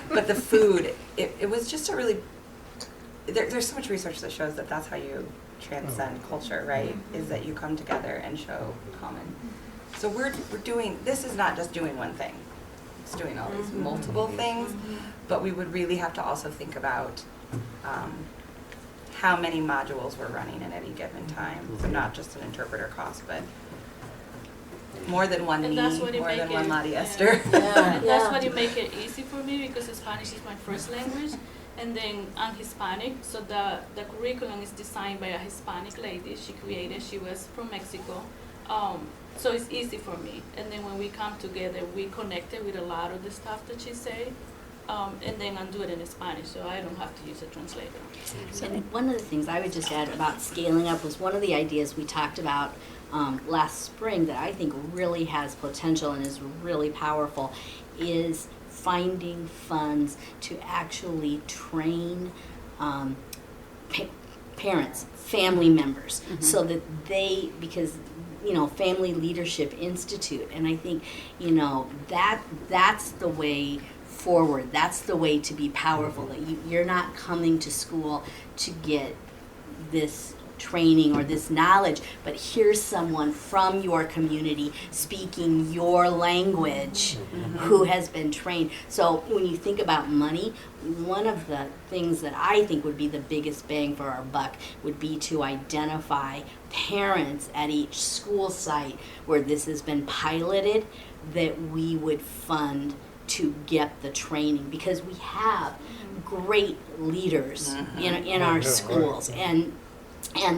Speaker 7: But the food, it was just a really, there's so much research that shows that that's how you transcend culture, right? Is that you come together and show common. So we're doing, this is not just doing one thing. It's doing all these multiple things, but we would really have to also think about how many modules we're running at any given time. So not just an interpreter cost, but more than one
Speaker 4: And
Speaker 7: me,
Speaker 4: that's what it
Speaker 7: more than
Speaker 4: make
Speaker 7: one
Speaker 4: it-
Speaker 7: Lottie
Speaker 4: yeah.
Speaker 7: Esther.
Speaker 4: That's what it make it easy for me, because Spanish is my first language, And then I'm Hispanic, so the curriculum is designed by a Hispanic lady. She was from Mexico. So it's easy for me. And then when we come together, we connected with a lot of the stuff that she say. And then I do it in Spanish, so I don't have to use a translator.
Speaker 3: And one of the things I would just add about scaling up was one of the ideas we talked about last spring that I think really has potential and is really powerful is finding funds to actually train parents, family members, so that they, because Family Leadership Institute, and I think that's the way forward. That's the way to be powerful. That you're not coming to school to get this training or this knowledge, but here's someone from your community speaking your language who has been trained. So when you think about money, one of the things that I think would be the biggest bang for our buck would be to identify parents at each school site where this has been piloted that we would fund to get the training, because we have great leaders in our schools, and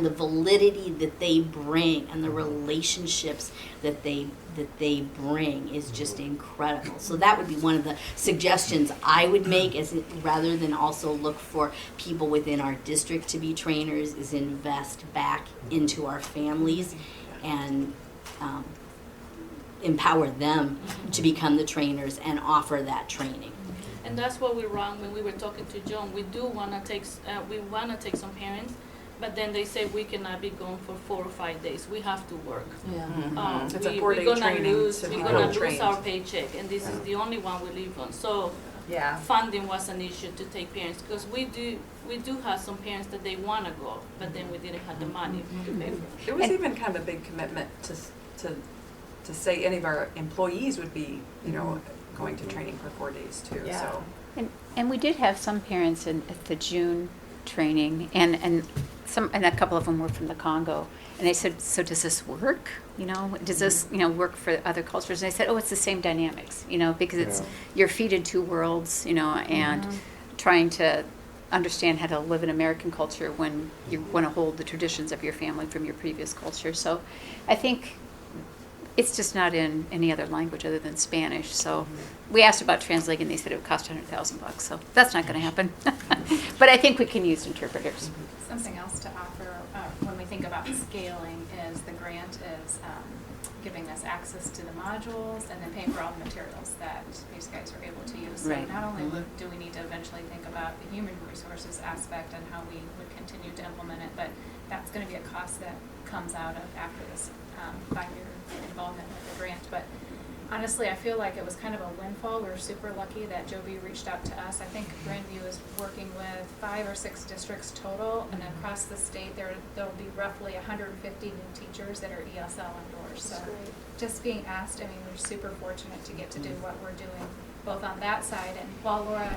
Speaker 3: the validity that they bring and the relationships that they bring is just incredible. So that would be one of the suggestions I would make, rather than also look for people within our district to be trainers, is invest back into our families and empower them to become the trainers and offer that training.
Speaker 4: And that's what we run when we were talking to John. We do want to take some parents, but then they say we cannot be gone for 4 or 5 days. We have to work.
Speaker 9: Yeah.
Speaker 2: It's a
Speaker 4: We're
Speaker 2: 4-day
Speaker 4: gonna
Speaker 2: training
Speaker 4: lose.
Speaker 2: to be
Speaker 4: We're gonna lose
Speaker 2: trained.
Speaker 4: our paycheck, and this is the only one we live on. So
Speaker 2: Yeah.
Speaker 4: funding was an issue to take parents, because we do have some parents that they want to go, but then we didn't have the money to pay for it.
Speaker 2: It was even kind of a big commitment to say any of our employees would be, going to training for 4 days too.
Speaker 7: Yeah.
Speaker 2: So
Speaker 10: And we did have some parents at the June training, and a couple of them were from the Congo, and they said, "So does this work? Does this work for other cultures?" And I said, "Oh, it's the same dynamics, because it's you're feeding two worlds, and trying to understand how to live in American culture when you want to hold the traditions of your family from your previous culture." So, I think it's just not in any other language other than Spanish. So we asked about translating, and they said it would cost $100,000. So that's not going to happen. But I think we can use interpreters.
Speaker 11: Something else to offer when we think about scaling is the grant is giving us access to the modules and then paying for all the materials that these guys are able to use. So
Speaker 10: Right.
Speaker 11: not only do we need to eventually think about the human resources aspect and how we would continue to implement it, but that's going to be a cost that comes out of after this 5-year involvement with the grant. But honestly, I feel like it was kind of a windfall. We were super lucky that Joby reached out to us. I think Grandview is working with 5 or 6 districts total, and across the state there'll be roughly 150 new teachers that are ESL endorsed. So just being asked, we're super fortunate to get to do what we're doing both on that side. And while Laura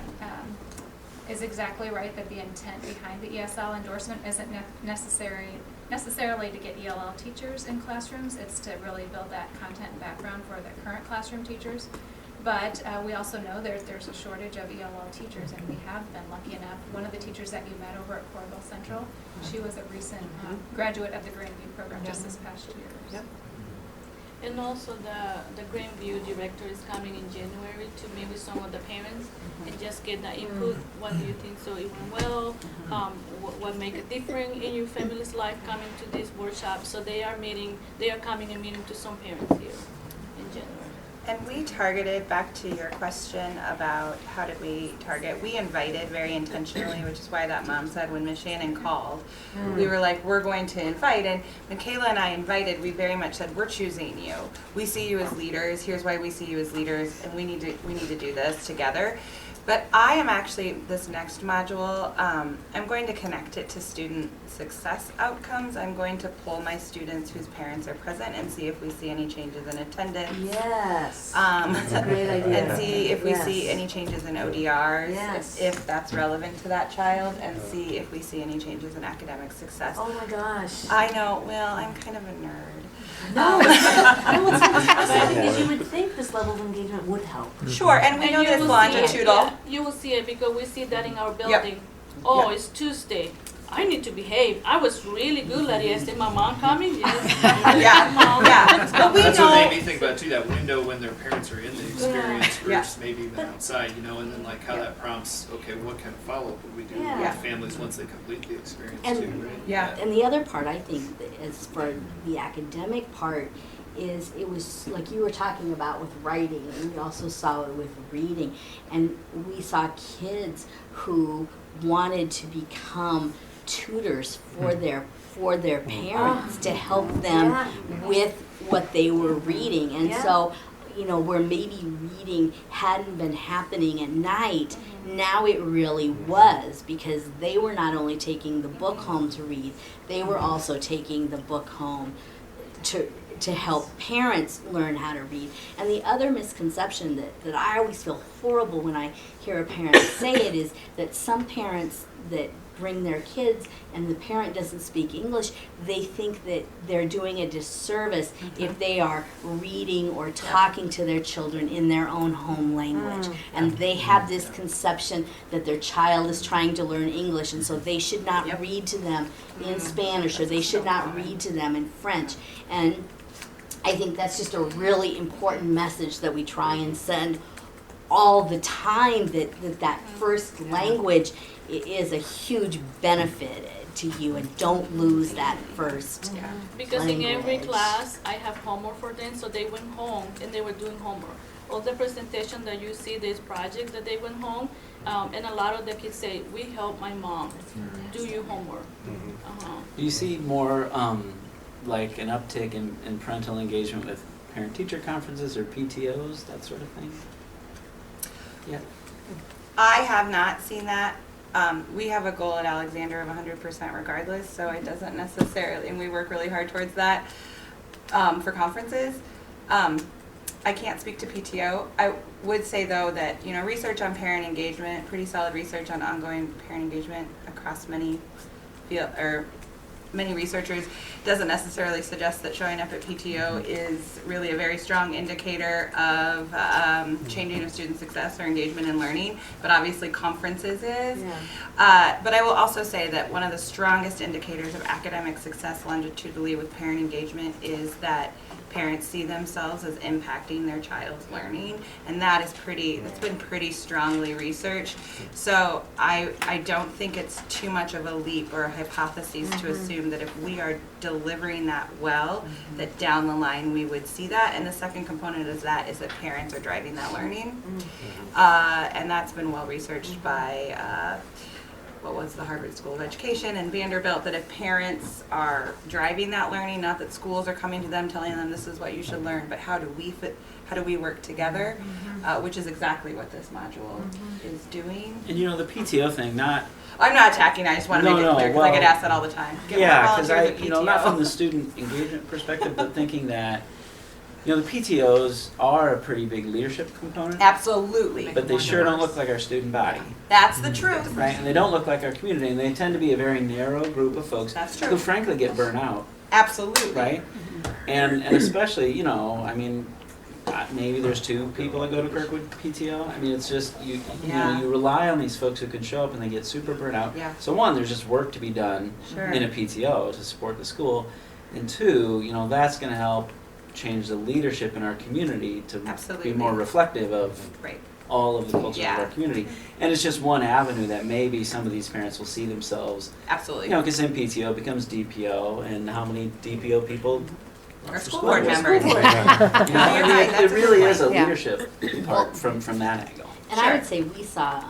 Speaker 11: is exactly right that the intent behind the ESL endorsement isn't necessarily to get ELL teachers in classrooms. It's to really build that content and background for the current classroom teachers. But we also know there's a shortage of ELL teachers, and we have been lucky enough. One of the teachers that you met over at Coralville Central, she was a recent graduate of the Grandview program just this past year.
Speaker 2: Yep.
Speaker 4: And also the Grandview director is coming in January to meet with some of the parents and just get the input. What do you think? So it went well. What make a difference in your family's life coming to this workshop? So they are coming and meeting to some parents here in January.
Speaker 7: And we targeted, back to your question about how did we target, we invited very intentionally, which is why that mom said when Miss Shannon called, we were like, we're going to invite. And when Kayla and I invited, we very much said, we're choosing you. We see you as leaders. Here's why we see you as leaders, and we need to do this together. But I am actually, this next module, I'm going to connect it to student success outcomes. I'm going to poll my students whose parents are present and see if we see any changes in attendance.
Speaker 9: Yes. That's a great idea.
Speaker 7: And see if we
Speaker 9: Yes.
Speaker 7: see any changes in ODRs,
Speaker 9: Yes.
Speaker 7: if that's relevant to that child, and see if we see any changes in academic success.
Speaker 9: Oh my gosh.
Speaker 7: I know, well, I'm kind of a nerd.
Speaker 9: No, no, it's not fascinating because you would think this level of engagement would help.
Speaker 7: Sure, and we
Speaker 4: And
Speaker 7: know
Speaker 4: you
Speaker 7: this
Speaker 4: will see it,
Speaker 7: longitudinal.
Speaker 4: Yeah, you will see it because we see that in our building. Oh, it's Tuesday. I need to behave. I was really good last yesterday. My mom coming? Yes. Mom.
Speaker 7: But we
Speaker 12: That's
Speaker 7: know.
Speaker 12: what made me think about too, that window when their parents are in the experience
Speaker 7: Yeah.
Speaker 12: versus maybe even outside, you know, and then like how that prompts, okay, what kind of follow-up would we do
Speaker 3: Yeah.
Speaker 12: with families once they complete the experience
Speaker 3: And-
Speaker 12: too, right?
Speaker 7: Yeah.
Speaker 3: And the other part, I think, that is for the academic part, is it was like you were talking about with writing, and we also saw it with reading. And we saw kids who wanted to become tutors for their parents to help them with what they were reading. And so, you know, where maybe reading hadn't been happening at night, now it really was, because they were not only taking the book home to read, they were also taking the book home to help parents learn how to read. And the other misconception that I always feel horrible when I hear a parent say it is that some parents that bring their kids and the parent doesn't speak English, they think that they're doing a disservice if they are reading or talking to their children in their own home language. And they have this conception that their child is trying to learn English, and so they should not read to them in Spanish, or they should not read to them in French. And I think that's just a really important message that we try and send all the time, that first language is a huge benefit to you, and don't lose that first
Speaker 4: Because in every
Speaker 3: language.
Speaker 4: class, I have homework for them, so they went home and they were doing homework. All the presentation that you see, this project that they went home, and a lot of the kids say, we help my mom do your homework.
Speaker 1: Do you see more like an uptick in parental engagement with parent-teacher conferences or PTOs, that sort of thing? Yeah.
Speaker 7: I have not seen that. We have a goal at Alexander of 100% regardless, so it doesn't necessarily, and we work really hard towards that for conferences. I can't speak to PTO. I would say though that, you know, research on parent engagement, pretty solid research on ongoing parent engagement across many many researchers, doesn't necessarily suggest that showing up at PTO is really a very strong indicator of changing of student success or engagement in learning, but obviously conferences is. But I will also say that one of the strongest indicators of academic success longitudinally with parent engagement is that parents see themselves as impacting their child's learning, and that's been pretty strongly researched. So I don't think it's too much of a leap or a hypothesis to assume that if we are delivering that well, that down the line we would see that. And the second component is that parents are driving that learning, and that's been well researched by what was the Harvard School of Education and Vanderbilt, that if parents are driving that learning, not that schools are coming to them telling them this is what you should learn, but how do we work together, which is exactly what this module is doing.
Speaker 1: And you know, the PTO thing,
Speaker 7: I'm not attacking, I just want to make it clear because I get asked that all the time. Get more
Speaker 1: because
Speaker 7: volunteers at
Speaker 1: you know, not
Speaker 7: PTO.
Speaker 1: from the student engagement perspective, but thinking that, you know, the PTOs are a pretty big leadership component,
Speaker 7: Absolutely.
Speaker 1: but they sure don't look like our student body,
Speaker 7: That's the truth.
Speaker 1: right? And they don't look like our community, and they tend to be a very narrow group of folks
Speaker 7: That's
Speaker 1: who
Speaker 7: true.
Speaker 1: frankly get burnt out,
Speaker 7: Absolutely.
Speaker 1: right? And especially, you know, I mean, maybe there's 2 people that go to Kirkwood PTO. I mean, it's just, you know, you rely on these folks who can show up and they get super burnt out.
Speaker 7: Yeah.
Speaker 1: So one, there's just work to be done
Speaker 7: Sure.
Speaker 1: in a PTO to support the school. And 2, you know, that's going to help change the leadership in our community to
Speaker 7: Absolutely.
Speaker 1: be more reflective of
Speaker 7: Right.
Speaker 1: all of the culture
Speaker 7: Yeah.
Speaker 1: of our community. And it's just one avenue that maybe some of these parents will see themselves,
Speaker 7: Absolutely.
Speaker 1: you know, because then PTO becomes DPO, and how many DPO people
Speaker 7: Or
Speaker 1: are
Speaker 7: school board
Speaker 1: board
Speaker 7: members.
Speaker 1: You know,
Speaker 7: You're right,
Speaker 1: it
Speaker 7: that's a
Speaker 1: really
Speaker 7: good
Speaker 1: is a
Speaker 7: point.
Speaker 10: Yeah.
Speaker 1: leadership part from that angle.
Speaker 3: And I would say we saw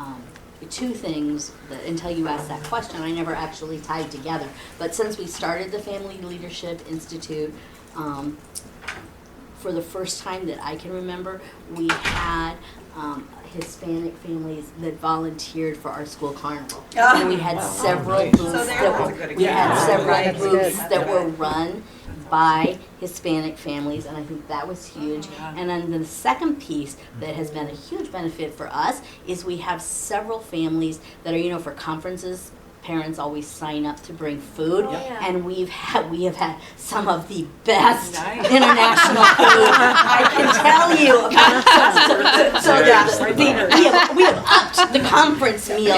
Speaker 3: 2 things that, until you asked that question, I never actually tied together. But since we started the Family Leadership Institute, for the first time that I can remember, we had Hispanic families that volunteered for our school carnival.
Speaker 7: Oh.
Speaker 3: And we had several
Speaker 1: Nice.
Speaker 3: booths
Speaker 7: So there
Speaker 3: that
Speaker 7: was
Speaker 3: were,
Speaker 7: a good
Speaker 3: we had
Speaker 1: example.
Speaker 3: several
Speaker 7: Right.
Speaker 3: booths
Speaker 9: That's
Speaker 3: that
Speaker 7: good.
Speaker 3: were run by Hispanic families, and I think that was huge. And then the second piece that has been a huge benefit for us is we have several families that are, you know, for conferences, parents always sign up to bring food,
Speaker 9: Oh, yeah.
Speaker 3: and we have had some of the best
Speaker 2: Nice.
Speaker 3: international food I can tell you about. So we have upped the conference meal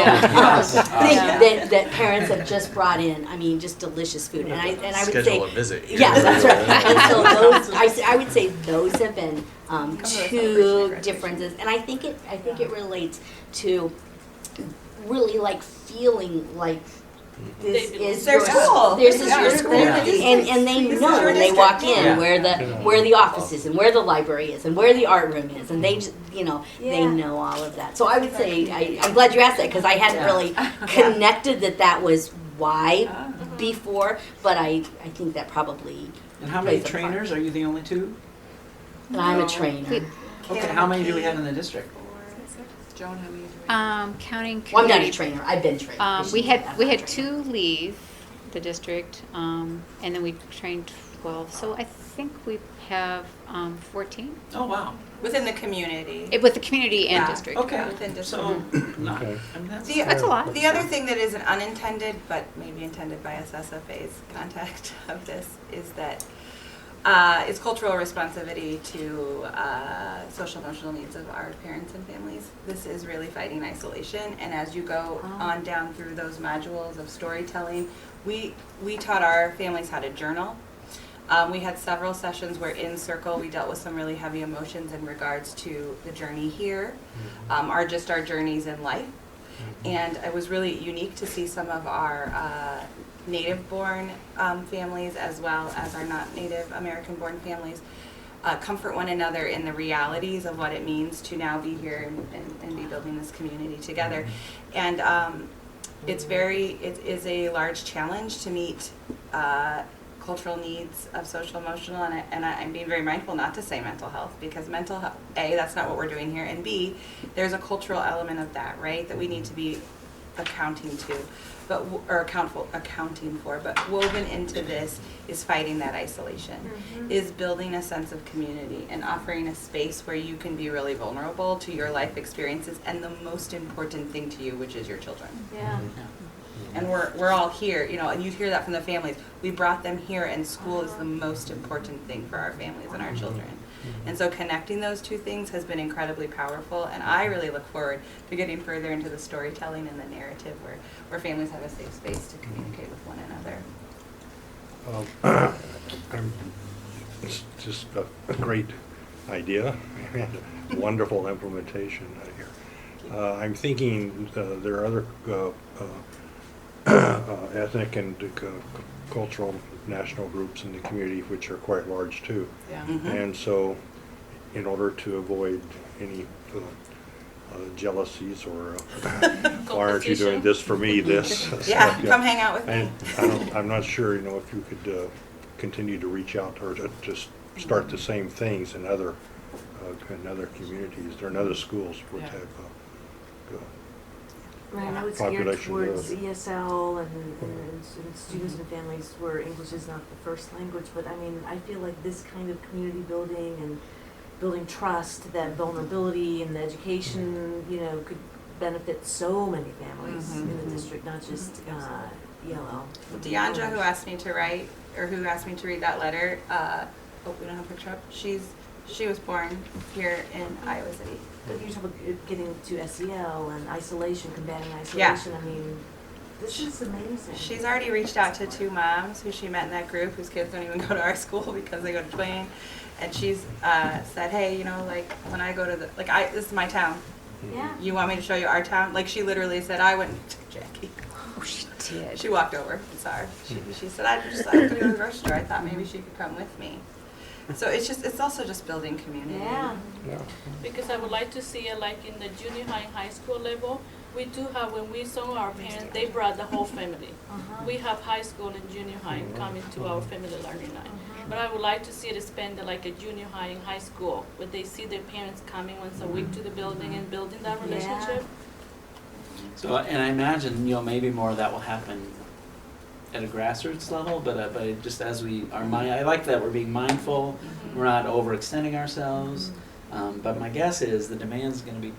Speaker 3: that parents have just brought in. I mean, just delicious food, and I would say.
Speaker 6: Schedule a visit.
Speaker 3: Yeah, that's right. And so those, I would say those have been two differences, and I think it relates to really like feeling like this is
Speaker 2: Their
Speaker 3: your
Speaker 2: school.
Speaker 3: This is
Speaker 2: Yeah.
Speaker 3: your school,
Speaker 2: Yeah.
Speaker 3: and they
Speaker 2: This is
Speaker 3: know
Speaker 2: your
Speaker 3: when they
Speaker 2: district.
Speaker 3: walk in
Speaker 2: Yeah.
Speaker 3: where the office is and where the library is and where the art room is, and they just, they
Speaker 9: Yeah.
Speaker 3: know all of that. So I would say I'm glad you asked that because I hadn't really connected that was why before, but I think that probably.
Speaker 1: And how many
Speaker 3: plays a part.
Speaker 1: trainers? Are you the only two?
Speaker 3: And I'm a trainer.
Speaker 1: Okay, how many do we have in the district?
Speaker 2: Joan, how many?
Speaker 10: Counting
Speaker 3: Well, I'm not a
Speaker 10: community.
Speaker 3: trainer. I've been trained. I
Speaker 10: We
Speaker 3: should say
Speaker 10: had
Speaker 3: that.
Speaker 10: 2 leave the district, and then we trained 12. So I think we have 14
Speaker 1: Oh, wow.
Speaker 7: Within the community.
Speaker 10: With the community and
Speaker 7: Yeah.
Speaker 10: district.
Speaker 1: Okay,
Speaker 7: Within district.
Speaker 1: so, not,
Speaker 8: Okay.
Speaker 1: I mean, that's.
Speaker 7: The,
Speaker 10: That's a lot.
Speaker 7: The other thing that is an unintended, but maybe intended by us SFA's context of this, is that it's cultural responsivity to social emotional needs of our parents and families. This is really fighting isolation, and as you go on down through those modules of storytelling, we taught our families how to journal. We had several sessions where in circle we dealt with some really heavy emotions in regards to the journey here, our journeys in life. And it was really unique to see some of our native-born families as well as our not Native American-born families comfort one another in the realities of what it means to now be here and be building this community together. And it is a large challenge to meet cultural needs of social emotional, and I'm being very mindful not to say mental health, because mental health, A, that's not what we're doing here, and B, there's a cultural element of that, right, that we need to be accounting for, but woven into this is fighting that isolation, is building a sense of community and offering a space where you can be really vulnerable to your life experiences and the most important thing to you, which is your children.
Speaker 9: Yeah.
Speaker 7: And we're all here, and you hear that from the families. We brought them here, and school is the most important thing for our families and our children. And so connecting those two things has been incredibly powerful, and I really look forward to getting further into the storytelling and the narrative where families have a safe space to communicate with one another.
Speaker 8: It's just a great idea, and wonderful implementation here. I'm thinking there are other ethnic and cultural national groups in the community which are quite large too.
Speaker 2: Yeah.
Speaker 8: And so, in order to avoid any jealousies or why aren't you doing this for me, this?
Speaker 7: Yeah, come hang out with me.
Speaker 8: And I'm not sure, if you could continue to reach out or to just start the same things in other communities or in other schools which
Speaker 2: Yeah.
Speaker 8: have
Speaker 9: Right, I was geared
Speaker 8: population
Speaker 9: towards
Speaker 8: growth.
Speaker 9: ESL and students and families where English is not the first language, but I mean, I feel like this kind of community building and building trust, that vulnerability and the education, could benefit so many families in the district, not just ELL.
Speaker 7: Deandra, who asked me to read that letter, we don't have a picture up. She was born here in Iowa City.
Speaker 9: But you talk about getting to SEL and isolation, combating isolation, I mean, this is amazing.
Speaker 7: She's already reached out to 2 moms who she met in that group whose kids don't even go to our school because they go to Twain. And she's said, hey, when I go to this is my town.
Speaker 9: Yeah.
Speaker 7: You want me to show you our town? Like, she literally said, I went to Jackie.
Speaker 10: Oh, she did.
Speaker 7: She walked over and saw her. She said, I was going to go to the grocery store. I thought maybe she could come with me. So it's also just building community.
Speaker 9: Yeah.
Speaker 4: Because I would like to see it like in the junior high and high school level. We do have, when we saw our parents, they brought the whole family. We have high school and junior high coming to our family learning night. But I would like to see it expand to like a junior high and high school, where they see their parents coming once a week to the building and building that relationship.
Speaker 1: So, and I imagine, maybe more of that will happen at a grassroots level, but just as we are, I like that we're being mindful, we're not overextending ourselves. But my guess is the demand's going to be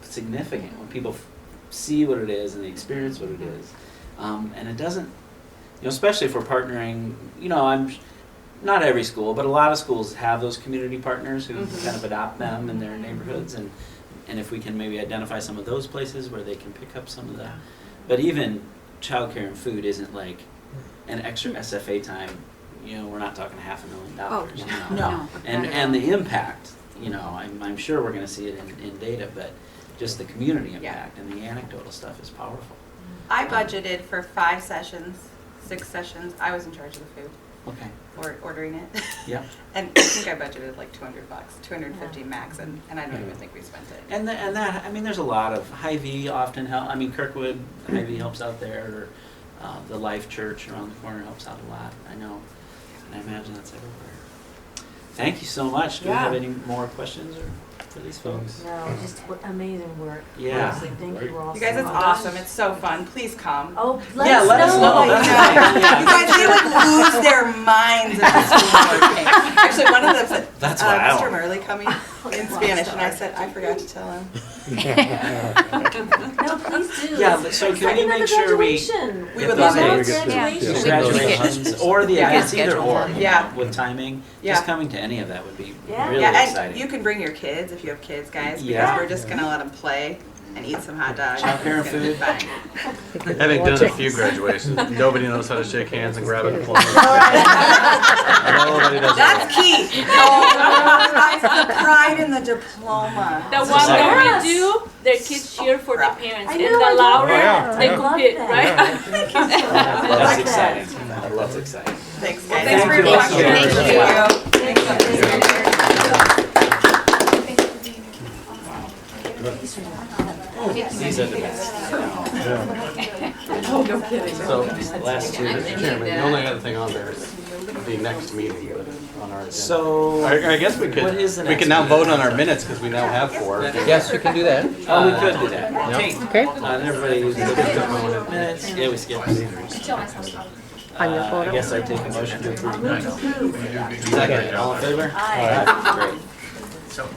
Speaker 1: significant when people see what it is and they experience what it is. And it doesn't, especially if we're partnering, not every school, but a lot of schools have those community partners who kind of adopt them in their neighborhoods, and if we can maybe identify some of those places where they can pick up some of the, but even childcare and food isn't like an extra SFA time, we're not talking $500,000.
Speaker 2: No.
Speaker 1: And the impact, I'm sure we're gonna see it in data, but just the community impact and the anecdotal stuff is powerful.
Speaker 7: I budgeted for 5 sessions, 6 sessions. I was in charge of the food.
Speaker 1: Okay.
Speaker 7: Or ordering it.
Speaker 1: Yeah.
Speaker 7: And I think I budgeted like $200, $250 max, and I don't even think we spent it.
Speaker 1: And that, there's a lot of Hy-Vee often help. Kirkwood, Hy-Vee helps out there. Or, the Life Church around the corner helps out a lot. I know, and I imagine that's everywhere. Thank you so much. Do we have any more questions for these folks?
Speaker 9: No, just amazing work.
Speaker 1: Yeah.
Speaker 9: Honestly, thank you all
Speaker 7: You guys,
Speaker 9: so
Speaker 7: it's
Speaker 9: much.
Speaker 7: awesome. It's so fun. Please come.
Speaker 9: Oh,
Speaker 1: Let us know.
Speaker 7: You guys, they would lose their minds if this was working. Actually, one of them said,
Speaker 1: That's why I
Speaker 7: Mr.
Speaker 1: want-
Speaker 7: Murley coming in Spanish, and I said, I forgot to tell him.
Speaker 9: No, please do.
Speaker 1: Yeah,
Speaker 9: It's
Speaker 1: so
Speaker 9: like
Speaker 1: can we
Speaker 9: another
Speaker 1: make sure we
Speaker 9: graduation.
Speaker 7: We
Speaker 1: get
Speaker 7: would
Speaker 1: those
Speaker 7: love it.
Speaker 1: dates?
Speaker 9: Graduation.
Speaker 1: Congratulations, or the it's either or.
Speaker 7: Yeah.
Speaker 1: With timing,
Speaker 7: Yeah.
Speaker 1: just coming to any of that would be
Speaker 9: Yeah.
Speaker 1: really
Speaker 7: Yeah,
Speaker 1: exciting.
Speaker 7: and you can bring your kids if you have kids, guys, because
Speaker 1: Yeah.
Speaker 7: we're just gonna let them play and eat some hot dogs.
Speaker 1: Childcare and
Speaker 7: It's gonna be
Speaker 1: food.
Speaker 7: fun.
Speaker 6: Having done a few graduations, nobody knows how to shake hands and grab a diploma. Nobody does that.
Speaker 7: That's key. Oh, the pride in the diploma.
Speaker 4: The one
Speaker 1: exciting.
Speaker 4: that we do, their kids cheer for the parents,
Speaker 9: I
Speaker 4: and
Speaker 9: know,
Speaker 4: the
Speaker 9: I love
Speaker 4: louder
Speaker 9: that.
Speaker 4: they
Speaker 9: I love
Speaker 4: compete,
Speaker 9: that.
Speaker 4: right?
Speaker 1: That's
Speaker 9: that.
Speaker 1: exciting. That's exciting.
Speaker 7: Thanks, guys.
Speaker 1: Thank
Speaker 7: for
Speaker 1: you
Speaker 7: your
Speaker 1: all so
Speaker 7: question.
Speaker 1: much. These are the best.
Speaker 2: Oh, no kidding.
Speaker 6: So,
Speaker 1: Last two.
Speaker 6: Mr. Chairman, the only other thing on there is the next meeting on our agenda.
Speaker 1: So.
Speaker 6: I guess we
Speaker 1: What is the
Speaker 6: could, we
Speaker 1: next
Speaker 6: can now
Speaker 1: meeting?
Speaker 6: vote on our minutes because we now have 4.
Speaker 13: Yes, we can do that.
Speaker 1: Oh, we could do that.
Speaker 13: Okay.
Speaker 1: And everybody look at the minutes. Yeah, we skipped. I guess I take a motion to approve the minutes. Second, all in favor? Aye. Great. So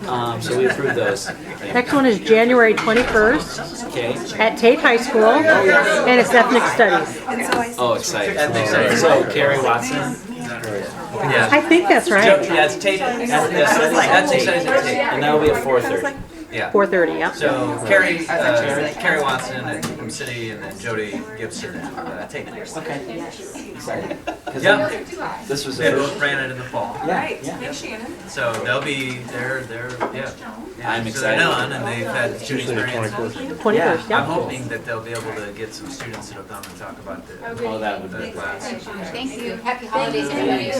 Speaker 1: we approve those.
Speaker 14: Next one is January 21st
Speaker 1: Okay.
Speaker 14: at Tate High School, and it's ethnic studies.
Speaker 1: Oh, exciting. So Carrie Watson.
Speaker 14: I think that's right.
Speaker 13: Yeah, it's Tate. That's Tate.
Speaker 1: And that'll be at 4:30.
Speaker 13: Yeah.
Speaker 14: 4:30, yeah.
Speaker 13: So Carrie Watson at Home City, and then Jody Gibson at Tate.
Speaker 1: Okay. Exciting. 'Cause
Speaker 13: Yeah.
Speaker 1: This was
Speaker 13: They
Speaker 1: a.
Speaker 13: both ran it in the fall.
Speaker 2: Right,
Speaker 1: Yeah.
Speaker 2: thanks Shannon.
Speaker 13: So they'll be they're yeah.
Speaker 1: I'm
Speaker 13: So
Speaker 1: excited.
Speaker 13: they're done, and they've had student
Speaker 8: Usually the
Speaker 13: experience.
Speaker 8: 21st.
Speaker 14: 21st,
Speaker 13: I'm
Speaker 14: yeah.
Speaker 13: hoping that they'll be able to get some students that'll come and talk about
Speaker 1: Oh, that would be.
Speaker 13: the class.
Speaker 5: Thank you. Happy holidays, everybody.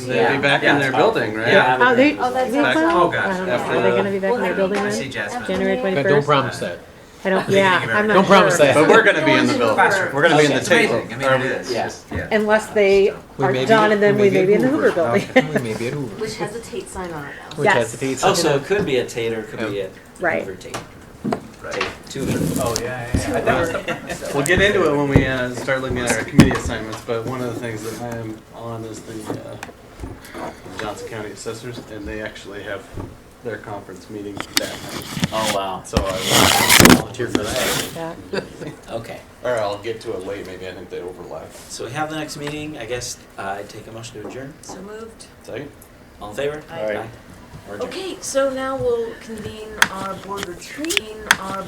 Speaker 6: They'll be back in their building, right?
Speaker 13: Yeah.
Speaker 14: Oh, they,
Speaker 9: Oh, that's
Speaker 6: Back-
Speaker 13: Oh, gosh.
Speaker 14: I don't know. Are they gonna be back in their building
Speaker 13: I see
Speaker 14: then?
Speaker 13: Jasmine.
Speaker 14: January 21st?
Speaker 13: Don't promise that.
Speaker 14: I don't, yeah, I'm not
Speaker 13: Don't promise
Speaker 14: sure.
Speaker 13: that.
Speaker 6: But we're gonna be in the building. We're gonna be in the
Speaker 13: It's
Speaker 6: Tate.
Speaker 13: amazing. I mean, it is.
Speaker 1: Yes.
Speaker 13: Yeah.
Speaker 14: Unless they are done, and then we may be in the Hoover building.
Speaker 13: We may be at Hoover.
Speaker 9: Which has a Tate sign on it now.
Speaker 13: Which
Speaker 14: Yes.
Speaker 13: has the Tate.
Speaker 1: Oh, so it could be a Tate or it could be a
Speaker 14: Right.
Speaker 1: Hoover Tate.
Speaker 13: Right.
Speaker 1: Tate, Tuver.
Speaker 13: Oh, yeah.
Speaker 6: We'll get into it when we start looking at our committee assignments, but one of the things that I am on is the Johnson County Assessors, and they actually have their conference meeting that night.
Speaker 1: Oh, wow.
Speaker 6: So I will volunteer for that.
Speaker 14: Yeah.
Speaker 1: Okay.
Speaker 6: Or I'll get to it late, maybe I think they overlap.
Speaker 1: So we have the next meeting. I guess I'd take a motion to adjourn.
Speaker 2: So moved.
Speaker 6: Second?
Speaker 1: All in favor?
Speaker 8: Aye.
Speaker 1: We're adjourned.
Speaker 9: Okay, so now we'll convene our board retreat, our